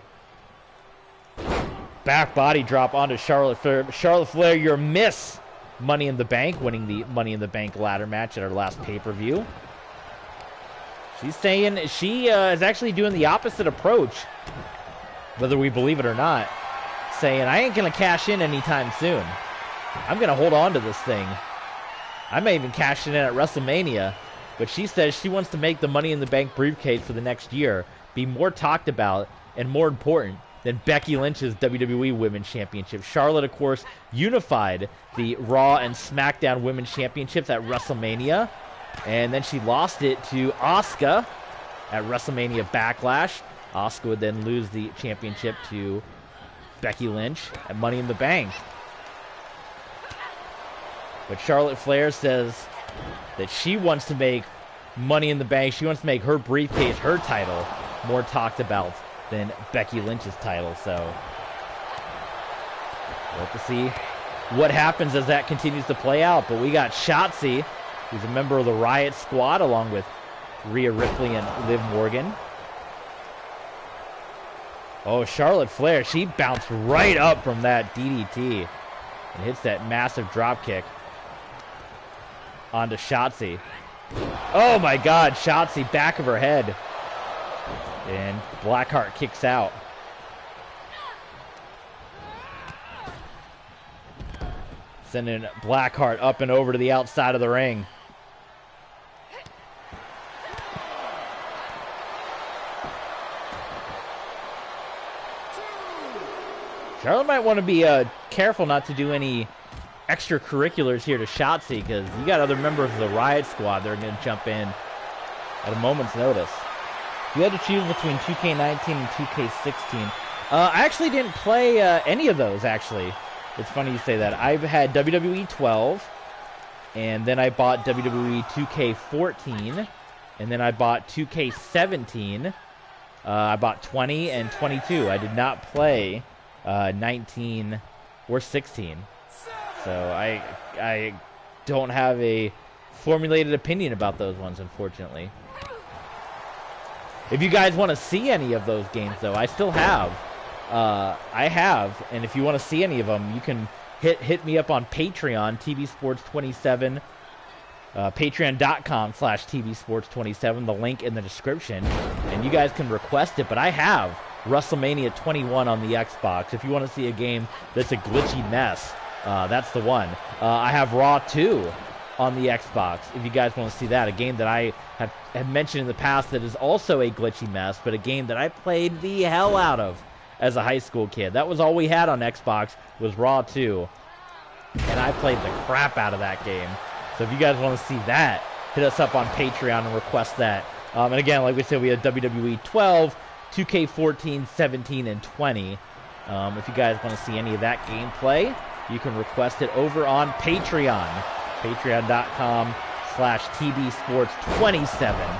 Back body drop onto Charlotte Flair. Charlotte Flair, your miss Money in the Bank, winning the Money in the Bank ladder match at our last pay-per-view. She's saying she is actually doing the opposite approach, whether we believe it or not, saying, I ain't going to cash in anytime soon. I'm going to hold on to this thing. I may even cash it in at WrestleMania, but she says she wants to make the Money in the Bank briefcase for the next year be more talked about and more important than Becky Lynch's WWE Women's Championship. Charlotte, of course, unified the Raw and SmackDown Women's Championships at WrestleMania, and then she lost it to Asuka at WrestleMania Backlash. Asuka would then lose the championship to Becky Lynch at Money in the Bank. But Charlotte Flair says that she wants to make Money in the Bank, she wants to make her briefcase, her title, more talked about than Becky Lynch's title. So we'll have to see what happens as that continues to play out. But we got Shotzi, who's a member of the Riot Squad, along with Rhea Ripley and Liv Morgan. Oh, Charlotte Flair, she bounced right up from that DDT and hits that massive drop kick onto Shotzi. Oh my God, Shotzi, back of her head. And Blackheart kicks out. Sending Blackheart up and over to the outside of the ring. Charlotte might want to be careful not to do any extracurriculars here to Shotzi, because you got other members of the Riot Squad that are going to jump in at a moment's notice. You had to choose between 2K19 and 2K16. I actually didn't play any of those, actually. It's funny you say that. I've had WWE 12, and then I bought WWE 2K14, and then I bought 2K17. I bought 20 and 22. I did not play 19 or 16. So I don't have a formulated opinion about those ones, unfortunately. If you guys want to see any of those games, though, I still have. I have, and if you want to see any of them, you can hit me up on Patreon, TV Sports 27, patreon.com/TV Sports 27, the link in the description, and you guys can request it. But I have WrestleMania 21 on the Xbox. If you want to see a game that's a glitchy mess, that's the one. I have Raw 2 on the Xbox, if you guys want to see that. A game that I have mentioned in the past that is also a glitchy mess, but a game that I played the hell out of as a high school kid. That was all we had on Xbox, was Raw 2. And I played the crap out of that game. So if you guys want to see that, hit us up on Patreon and request that. And again, like we said, we have WWE 12, 2K14, 17, and 20. If you guys want to see any of that gameplay, you can request it over on Patreon. Patreon.com/TBSports27.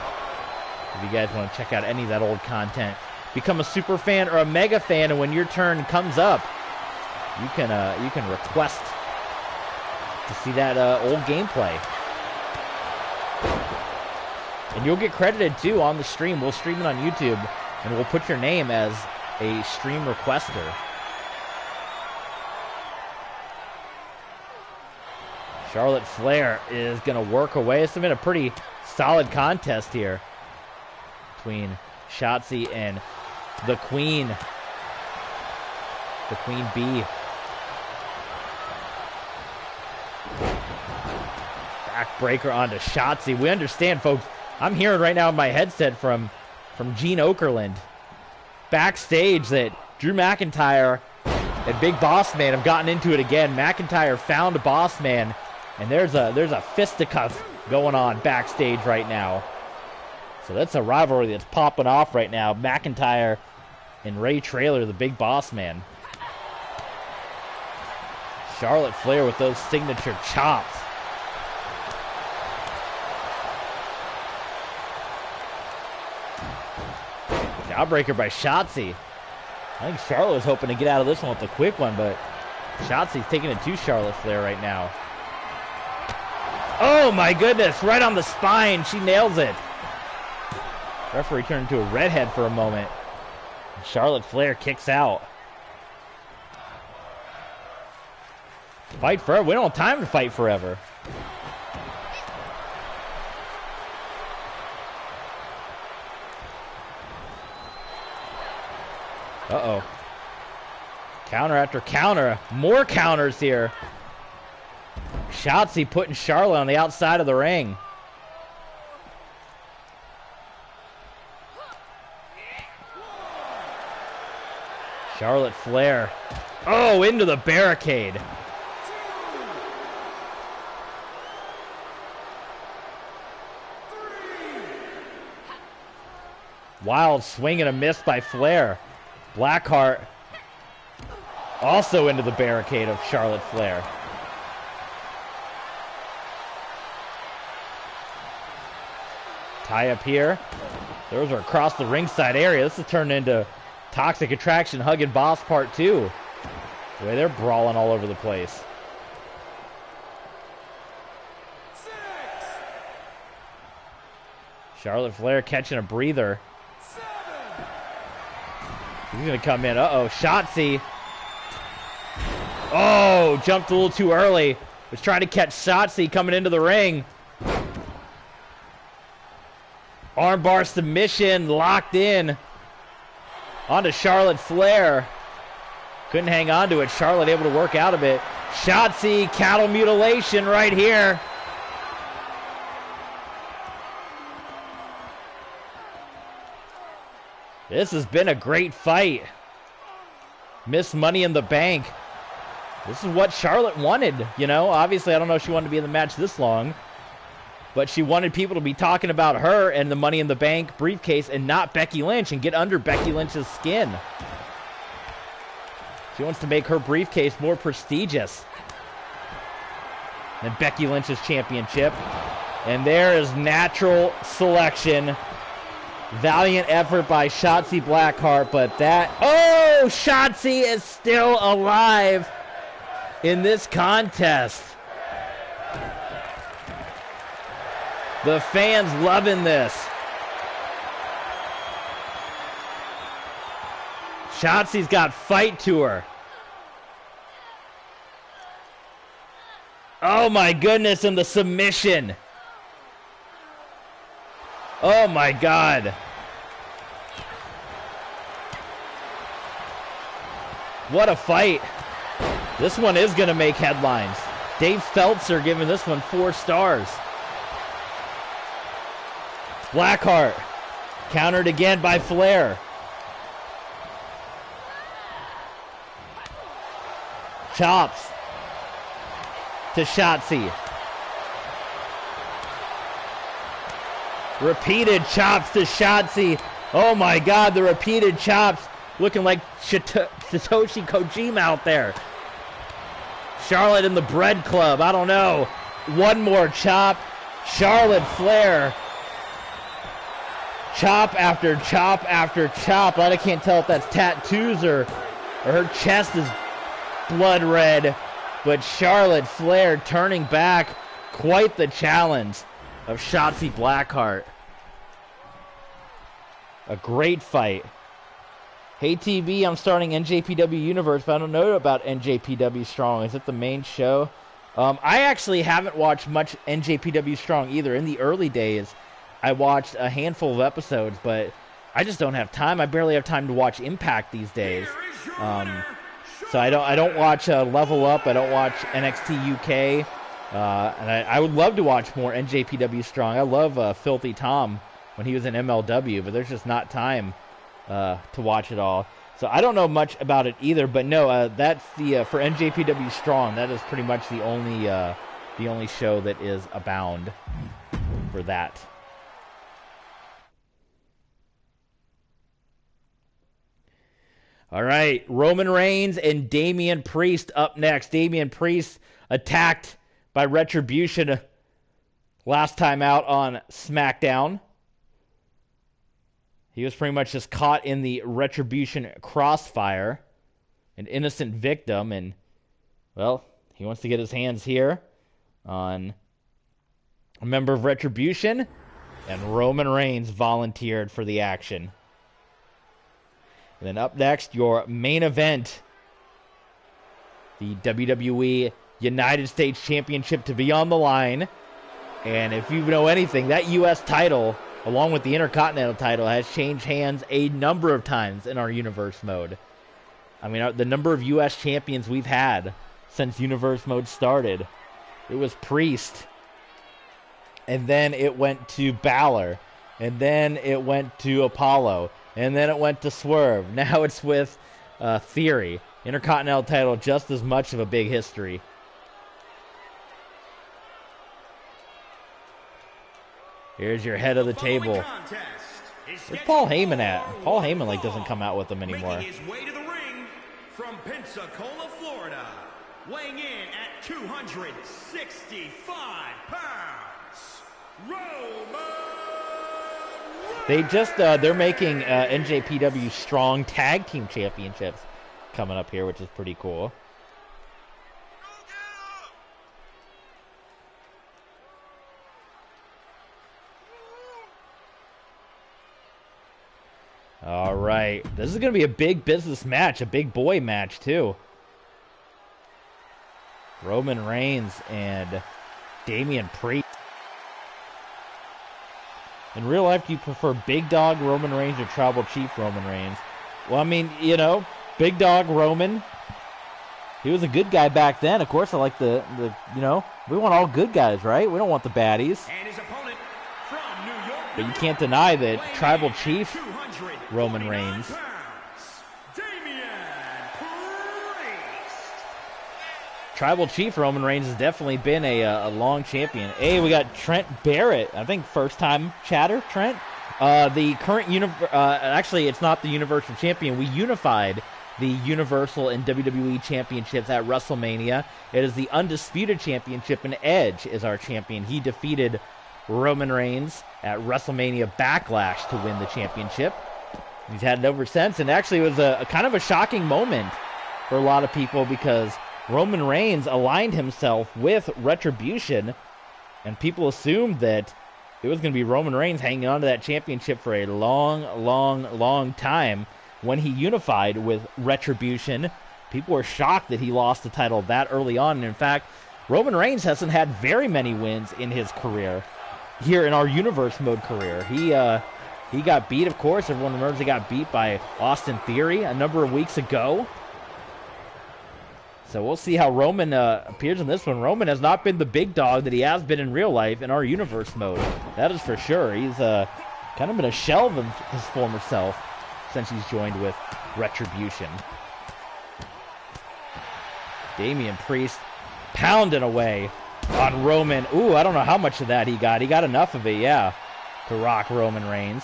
If you guys want to check out any of that old content, become a super fan or a mega fan, and when your turn comes up, you can request to see that old gameplay. And you'll get credited too on the stream. We'll stream it on YouTube, and we'll put your name as a stream requester. Charlotte Flair is going to work away. It's been a pretty solid contest here between Shotzi and the Queen. The Queen Bee. Backbreaker onto Shotzi. We understand, folks. I'm hearing right now in my headset from Gene Okerlund backstage that Drew McIntyre and Big Boss Man have gotten into it again. McIntyre found Boss Man, and there's a fisticuff going on backstage right now. So that's a rivalry that's popping off right now. McIntyre and Ray Traylor, the Big Boss Man. Charlotte Flair with those signature chops. Jawbreaker by Shotzi. I think Charlotte was hoping to get out of this one with a quick one, but Shotzi's taking it to Charlotte Flair right now. Oh my goodness, right on the spine. She nails it. Referee turned into a redhead for a moment. Charlotte Flair kicks out. Fight forever. We don't have time to fight forever. Uh-oh. Counter after counter. More counters here. Shotzi putting Charlotte on the outside of the ring. Charlotte Flair. Oh, into the barricade. Wild swing and a miss by Flair. Blackheart also into the barricade of Charlotte Flair. Tie up here. Those are across the ringside area. This has turned into Toxic Attraction Hug and Boss Part 2. The way they're brawling all over the place. Charlotte Flair catching a breather. He's going to come in. Uh-oh. Shotzi. Oh, jumped a little too early. Was trying to catch Shotzi coming into the ring. Armbar submission locked in. Onto Charlotte Flair. Couldn't hang on to it. Charlotte able to work out of it. Shotzi, cattle mutilation right here. This has been a great fight. Miss Money in the Bank. This is what Charlotte wanted, you know. Obviously, I don't know if she wanted to be in the match this long, but she wanted people to be talking about her and the Money in the Bank briefcase and not Becky Lynch and get under Becky Lynch's skin. She wants to make her briefcase more prestigious than Becky Lynch's championship. And there is natural selection. Valiant effort by Shotzi Blackheart, but that... Oh! Shotzi is still alive in this contest. The fans loving this. Shotzi's got fight to her. Oh my goodness, and the submission. Oh my God. What a fight. This one is going to make headlines. Dave Feltzer giving this one 4 stars. Blackheart countered again by Flair. Chops to Shotzi. Repeated chops to Shotzi. Oh my God, the repeated chops looking like Satoshi Kojima out there. Charlotte in the Bread Club, I don't know. One more chop. Charlotte Flair. Chop after chop after chop. I can't tell if that's tattoos or her chest is blood red. But Charlotte Flair turning back. Quite the challenge of Shotzi Blackheart. A great fight. Hey TV, I'm starting NJPW Universe, but I don't know about NJPW Strong. Is it the main show? I actually haven't watched much NJPW Strong either. In the early days, I watched a handful of episodes, but I just don't have time. I barely have time to watch Impact these days. So I don't watch Level Up. I don't watch NXT UK. And I would love to watch more NJPW Strong. I love Filthy Tom when he was in MLW, but there's just not time to watch it all. So I don't know much about it either, but no, that's the for NJPW Strong. That is pretty much the only show that is abound for that. All right, Roman Reigns and Damien Priest up next. Damien Priest attacked by Retribution last time out on Smackdown. He was pretty much just caught in the Retribution crossfire, an innocent victim, and, well, he wants to get his hands here on a member of Retribution, and Roman Reigns volunteered for the action. And then up next, your main event, the WWE United States Championship to be on the line. And if you know anything, that U.S. title, along with the Intercontinental title, has changed hands a number of times in our Universe mode. I mean, the number of U.S. champions we've had since Universe mode started. It was Priest. And then it went to Balor. And then it went to Apollo. And then it went to Swerve. Now it's with Theory. Intercontinental title, just as much of a big history. Here's your head of the table. Where's Paul Heyman at? Paul Heyman doesn't come out with them anymore. Making his way to the ring from Pensacola, Florida, weighing in at 265 pounds, Roman. They're making NJPW Strong Tag Team Championships coming up here, which is pretty cool. All right. This is going to be a big business match, a big boy match, too. Roman Reigns and Damien Priest. In real life, do you prefer Big Dog Roman Reigns or Tribal Chief Roman Reigns? Well, I mean, you know, Big Dog Roman He was a good guy back then. Of course, I like the we want all good guys, right? We don't want the baddies. And his opponent from New York, But you can't deny that Tribal Chief Roman Reigns. Damien Priest. Tribal Chief Roman Reigns has definitely been a long champion. Hey, we got Trent Barrett. I think first time chatter, Trent. The current actually, it's not the Universal Champion. We unified the Universal and WWE Championships at WrestleMania. It is the Undisputed Championship, and Edge is our champion. He defeated Roman Reigns at WrestleMania Backlash to win the championship. He's had it ever since, and actually it was a kind of a shocking moment for a lot of people because Roman Reigns aligned himself with Retribution, and people assumed that it was going to be Roman Reigns hanging on to that championship for a long time. When he unified with Retribution, people were shocked that he lost the title that early on. And in fact, Roman Reigns hasn't had very many wins in his career. Here in our Universe Mode career, he got beat, of course. Everyone remembers he got beat by Austin Theory a number of weeks ago. So we'll see how Roman appears in this one. Roman has not been the big dog that he has been in real life in our Universe Mode. That is for sure. He's kind of been a shell of his former self since he's joined with Retribution. Damien Priest pounding away on Roman. Ooh, I don't know how much of that he got. He got enough of it, yeah, to rock Roman Reigns.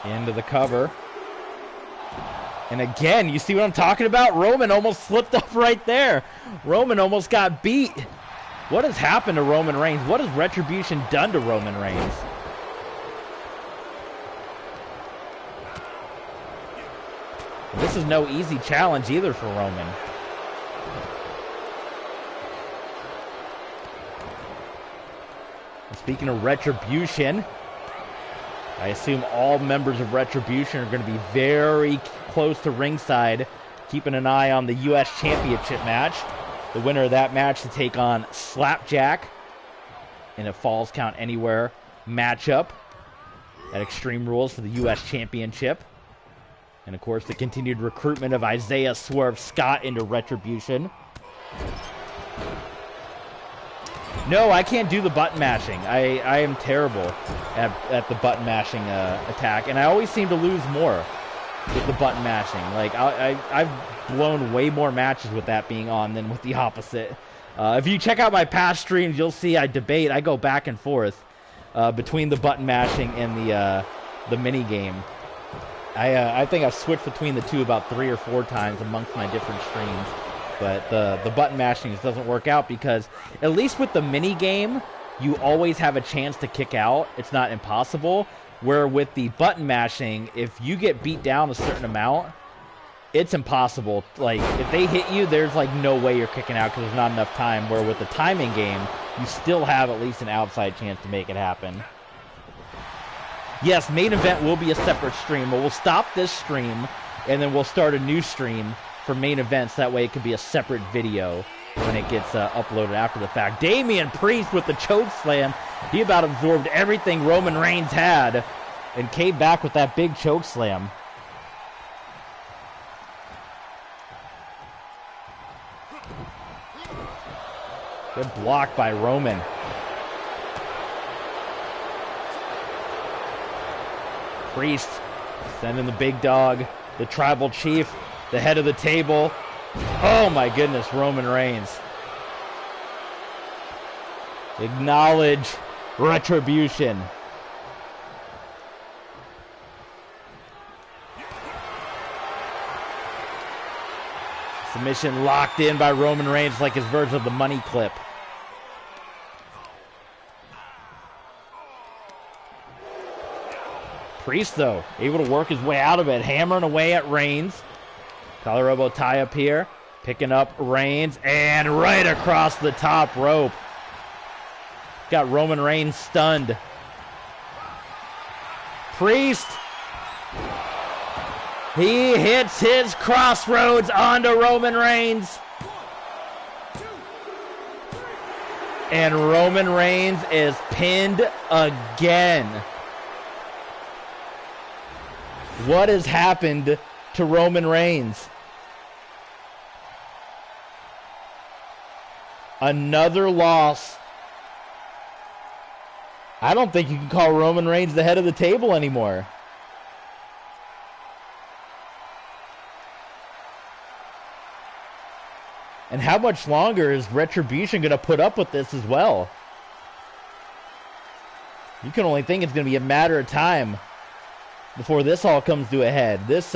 Into the cover. And again, you see what I'm talking about? Roman almost slipped up right there. Roman almost got beat. What has happened to Roman Reigns? What has Retribution done to Roman Reigns? This is no easy challenge either for Roman. And speaking of Retribution, I assume all members of Retribution are going to be very close to ringside, keeping an eye on the U.S. Championship match. The winner of that match to take on Slapjack in a Falls Count Anywhere matchup at Extreme Rules for the U.S. Championship. And, of course, the continued recruitment of Isaiah Swerve Scott into Retribution. No, I can't do the button mashing. I am terrible at the button mashing attack. And I always seem to lose more with the button mashing. Like, I've blown way more matches with that being on than with the opposite. If you check out my past streams, you'll see I debate. I go back and forth between the button mashing and the mini game. I think I've switched between the two about 3 or 4 times amongst my different streams. But the button mashing just doesn't work out because, at least with the mini game, you always have a chance to kick out. It's not impossible. Where with the button mashing, if you get beat down a certain amount, it's impossible. Like, if they hit you, there's like no way you're kicking out because there's not enough time. Where with the timing game, you still have at least an outside chance to make it happen. Yes, main event will be a separate stream, but we'll stop this stream, and then we'll start a new stream for main events. That way it can be a separate video when it gets uploaded after the fact. Damien Priest with the choke slam. He about absorbed everything Roman Reigns had and came back with that big choke slam. Good block by Roman. Priest sending the big dog, the Tribal Chief, the head of the table. Oh my goodness, Roman Reigns. Acknowledge Retribution. Submission locked in by Roman Reigns like his version of the money clip. Priest, though, able to work his way out of it, hammering away at Reigns. Collar elbow tie up here, picking up Reigns, and right across the top rope. Got Roman Reigns stunned. Priest, he hits his crossroads onto Roman Reigns. And Roman Reigns is pinned again. What has happened to Roman Reigns. Another loss. I don't think you can call Roman Reigns the head of the table anymore. And how much longer is Retribution going to put up with this as well? You can only think it's going to be a matter of time before this all comes to a head. This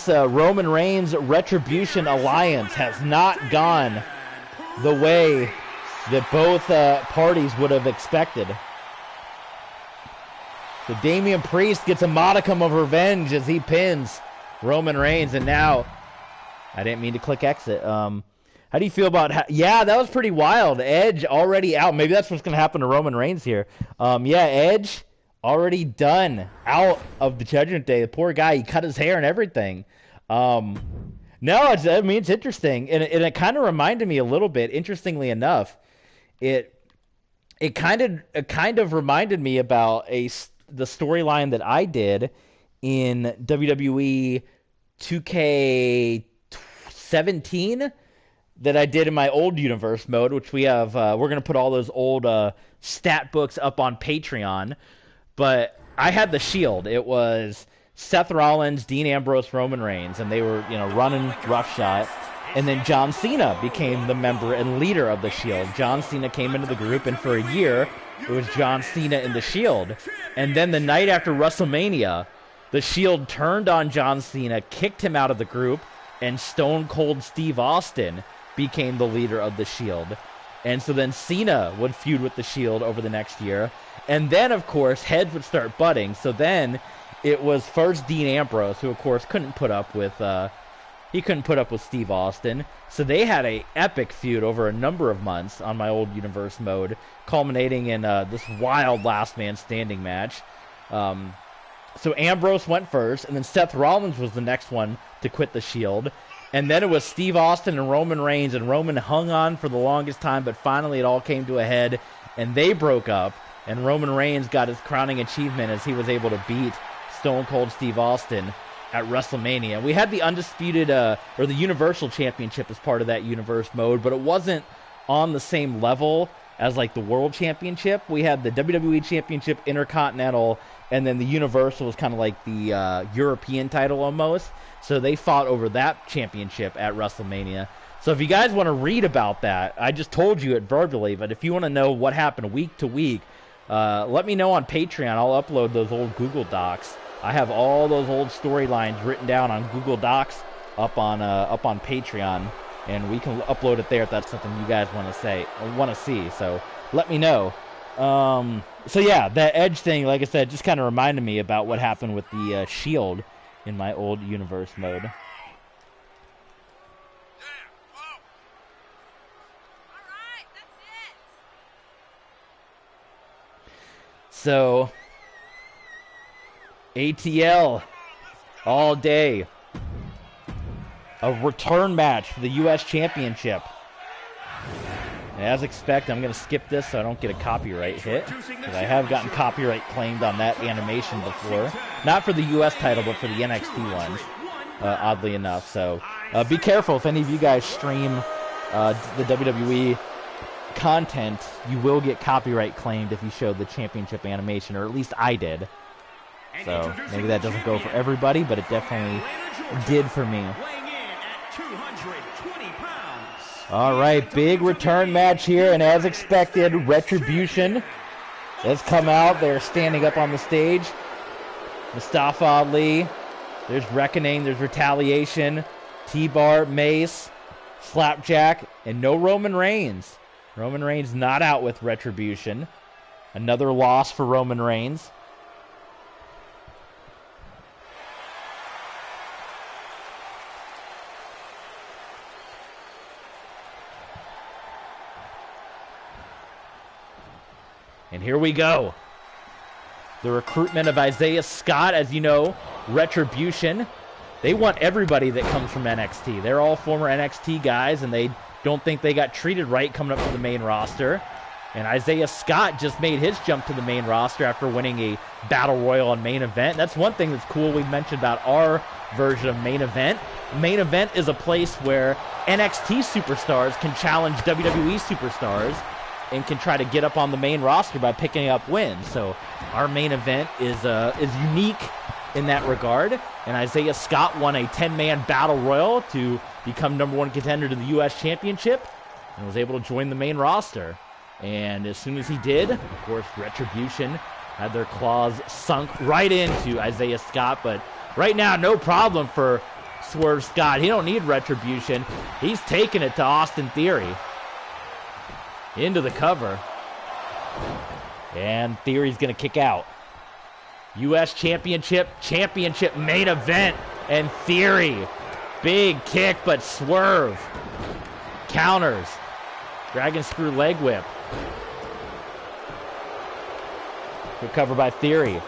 Roman Reigns Retribution alliance has not gone the way that both parties would have expected. So Damien Priest gets a modicum of revenge as he pins Roman Reigns, and now I didn't mean to click exit. How do you feel about... yeah, that was pretty wild. Edge already out. Maybe that's what's going to happen to Roman Reigns here. Yeah, Edge already done. Out of the Judgment Day. The poor guy, he cut his hair and everything. No, it's interesting. And it kind of reminded me a little bit, interestingly enough. It kind of reminded me about the storyline that I did in WWE 2K17 that I did in my old universe mode, which we have. We're going to put all those old stat books up on Patreon. But I had the Shield. It was Seth Rollins, Dean Ambrose, Roman Reigns, and they were, running roughshod. And then John Cena became the member and leader of the Shield. John Cena came into the group, and for a year, it was John Cena in the Shield. And then the night after WrestleMania, the Shield turned on John Cena, kicked him out of the group, and Stone Cold Steve Austin became the leader of the Shield. And so then Cena would feud with the Shield over the next year. And then, of course, heads would start butting. So then it was first Dean Ambrose, who, of course, couldn't put up with Steve Austin. So they had a epic feud over a number of months on my old universe mode, culminating in this wild last man standing match. So Ambrose went first, and then Seth Rollins was the next one to quit the Shield. And then it was Steve Austin and Roman Reigns, and Roman hung on for the longest time, but finally it all came to a head, and they broke up, and Roman Reigns got his crowning achievement as he was able to beat Stone Cold Steve Austin at WrestleMania. We had the undisputed, or the Universal Championship as part of that universe mode, but it wasn't on the same level as like the World Championship. We had the WWE Championship, Intercontinental, and then the Universal was kind of like the European title almost. So they fought over that championship at WrestleMania. So if you guys want to read about that, I just told you it verbally, but if you want to know what happened week to week, let me know on Patreon. I'll upload those old Google Docs. I have all those old storylines written down on Google Docs up on Patreon, and we can upload it there if that's something you guys want to see. So let me know. So yeah, that Edge thing, like I said, just kind of reminded me about what happened with the Shield in my old universe mode. So, ATL all day. A return match for the U.S. Championship. And as expected, I'm going to skip this so I don't get a copyright hit, because I have gotten copyright claimed on that animation before. Not for the U.S. title, but for the NXT ones, oddly enough. So be careful if any of you guys stream the WWE content. You will get copyright claimed if you show the championship animation, or at least I did. So maybe that doesn't go for everybody, but it definitely did for me. All right, big return match here, and as expected, Retribution has come out. They're standing up on the stage. Mustafa Ali, there's Reckoning, there's Retaliation, T-Bar, Mace, Slapjack, and no Roman Reigns. Roman Reigns not out with Retribution. Another loss for Roman Reigns. And here we go. The recruitment of Isaiah Scott, as you know, Retribution. They want everybody that comes from NXT. They're all former NXT guys, and they don't think they got treated right coming up to the main roster. And Isaiah Scott just made his jump to the main roster after winning a Battle Royal on Main Event. That's one thing that's cool we mentioned about our version of Main Event. Main Event is a place where NXT superstars can challenge WWE superstars and can try to get up on the main roster by picking up wins. So our Main Event is unique in that regard. And Isaiah Scott won a 10-man Battle Royal to become #1 contender to the U.S. Championship and was able to join the main roster. And as soon as he did, of course, Retribution had their claws sunk right into Isaiah Scott. But right now, no problem for Swerve Scott. He don't need Retribution. He's taking it to Austin Theory. Into the cover. And Theory's going to kick out. U.S. Championship Main Event. And Theory. Big kick, but Swerve counters. Dragon Screw Leg Whip. Good cover by Theory.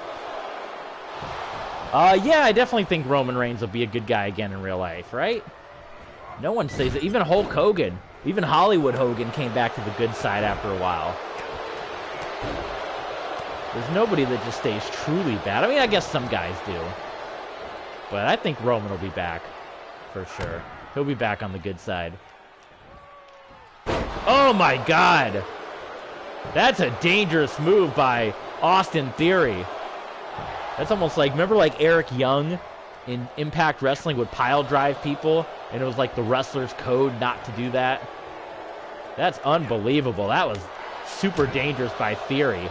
Yeah, I definitely think Roman Reigns will be a good guy again in real life, right? No one says it. Even Hulk Hogan, even Hollywood Hogan came back to the good side after a while. There's nobody that just stays truly bad. I mean, I guess some guys do. But I think Roman will be back, for sure. He'll be back on the good side. Oh my God! That's a dangerous move by Austin Theory. That's almost like, remember like Eric Young in Impact Wrestling would pile drive people, and it was like the wrestler's code not to do that? That's unbelievable. That was super dangerous by Theory.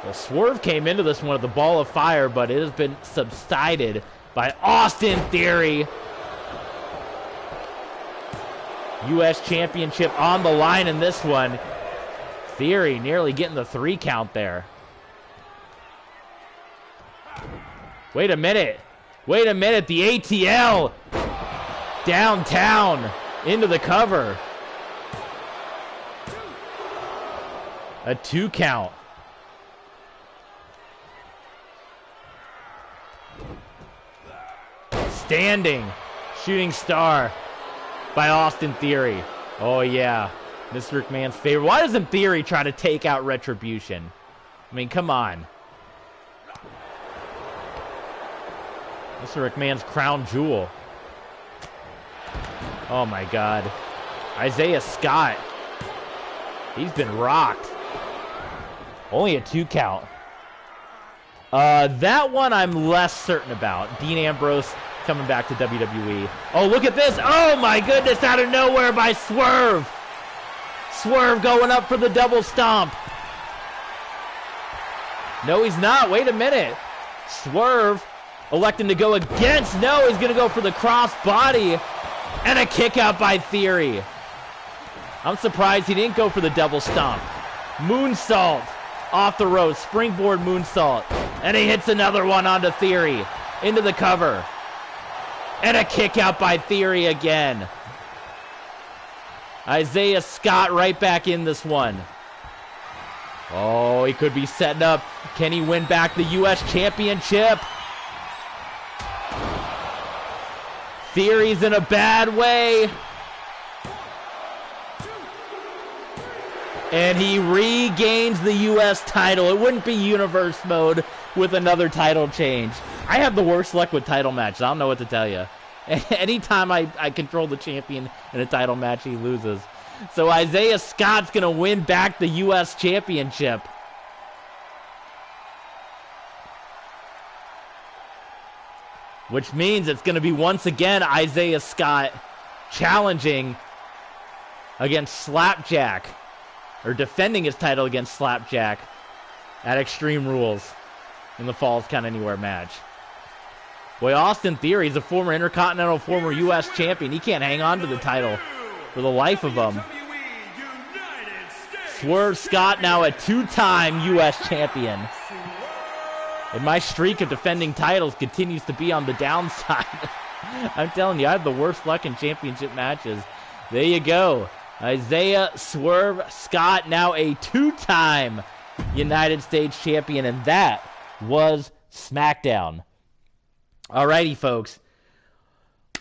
Well, Swerve came into this one with the ball of fire, but it has been subsided by Austin Theory. U.S. Championship on the line in this one. Theory nearly getting the 3 count there. Wait a minute. Wait a minute. The ATL downtown into the cover. A 2 count. Standing shooting star by Austin Theory. Oh, yeah. Mr. McMahon's favorite. Why doesn't Theory try to take out Retribution? I mean, come on. Mr. McMahon's crown jewel. Oh, my God. Isaiah Scott. He's been rocked. Only a 2 count. That one I'm less certain about. Dean Ambrose coming back to WWE. Oh, look at this. Oh, my goodness. Out of nowhere by Swerve. Swerve going up for the double stomp. No, he's not. Wait a minute. Swerve electing to go against. No, he's going to go for the cross body. And a kick out by Theory. I'm surprised he didn't go for the double stomp. Moonsault off the ropes. Springboard moonsault. And he hits another one onto Theory. Into the cover. And a kick out by Theory again. Isaiah Scott right back in this one. Oh, he could be setting up. Can he win back the U.S. Championship? Theory's in a bad way. And he regains the U.S. title. It wouldn't be universe mode with another title change. I have the worst luck with title matches. I don't know what to tell you. Anytime I control the champion in a title match, he loses. So Isaiah Scott's going to win back the U.S. Championship. Which means it's going to be once again Isaiah Scott challenging against Slapjack. Or defending his title against Slapjack at Extreme Rules in the Falls Count Anywhere match. Boy, Austin Theory is a former Intercontinental, former U.S. champion. He can't hang on to the title for the life of him. Swerve Scott now a 2-time U.S. champion. And my streak of defending titles continues to be on the downside. I'm telling you, I have the worst luck in championship matches. There you go. Isaiah Swerve Scott, now a 2-time United States champion, and that was Smackdown. Alrighty, folks.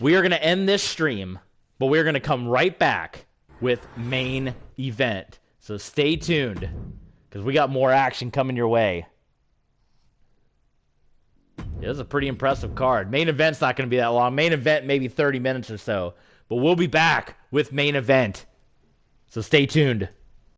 We are going to end this stream, but we're going to come right back with main event. So stay tuned, because we got more action coming your way. It was a pretty impressive card. Main event's not going to be that long. Main event, maybe 30 minutes or so. But we'll be back with main event. So stay tuned.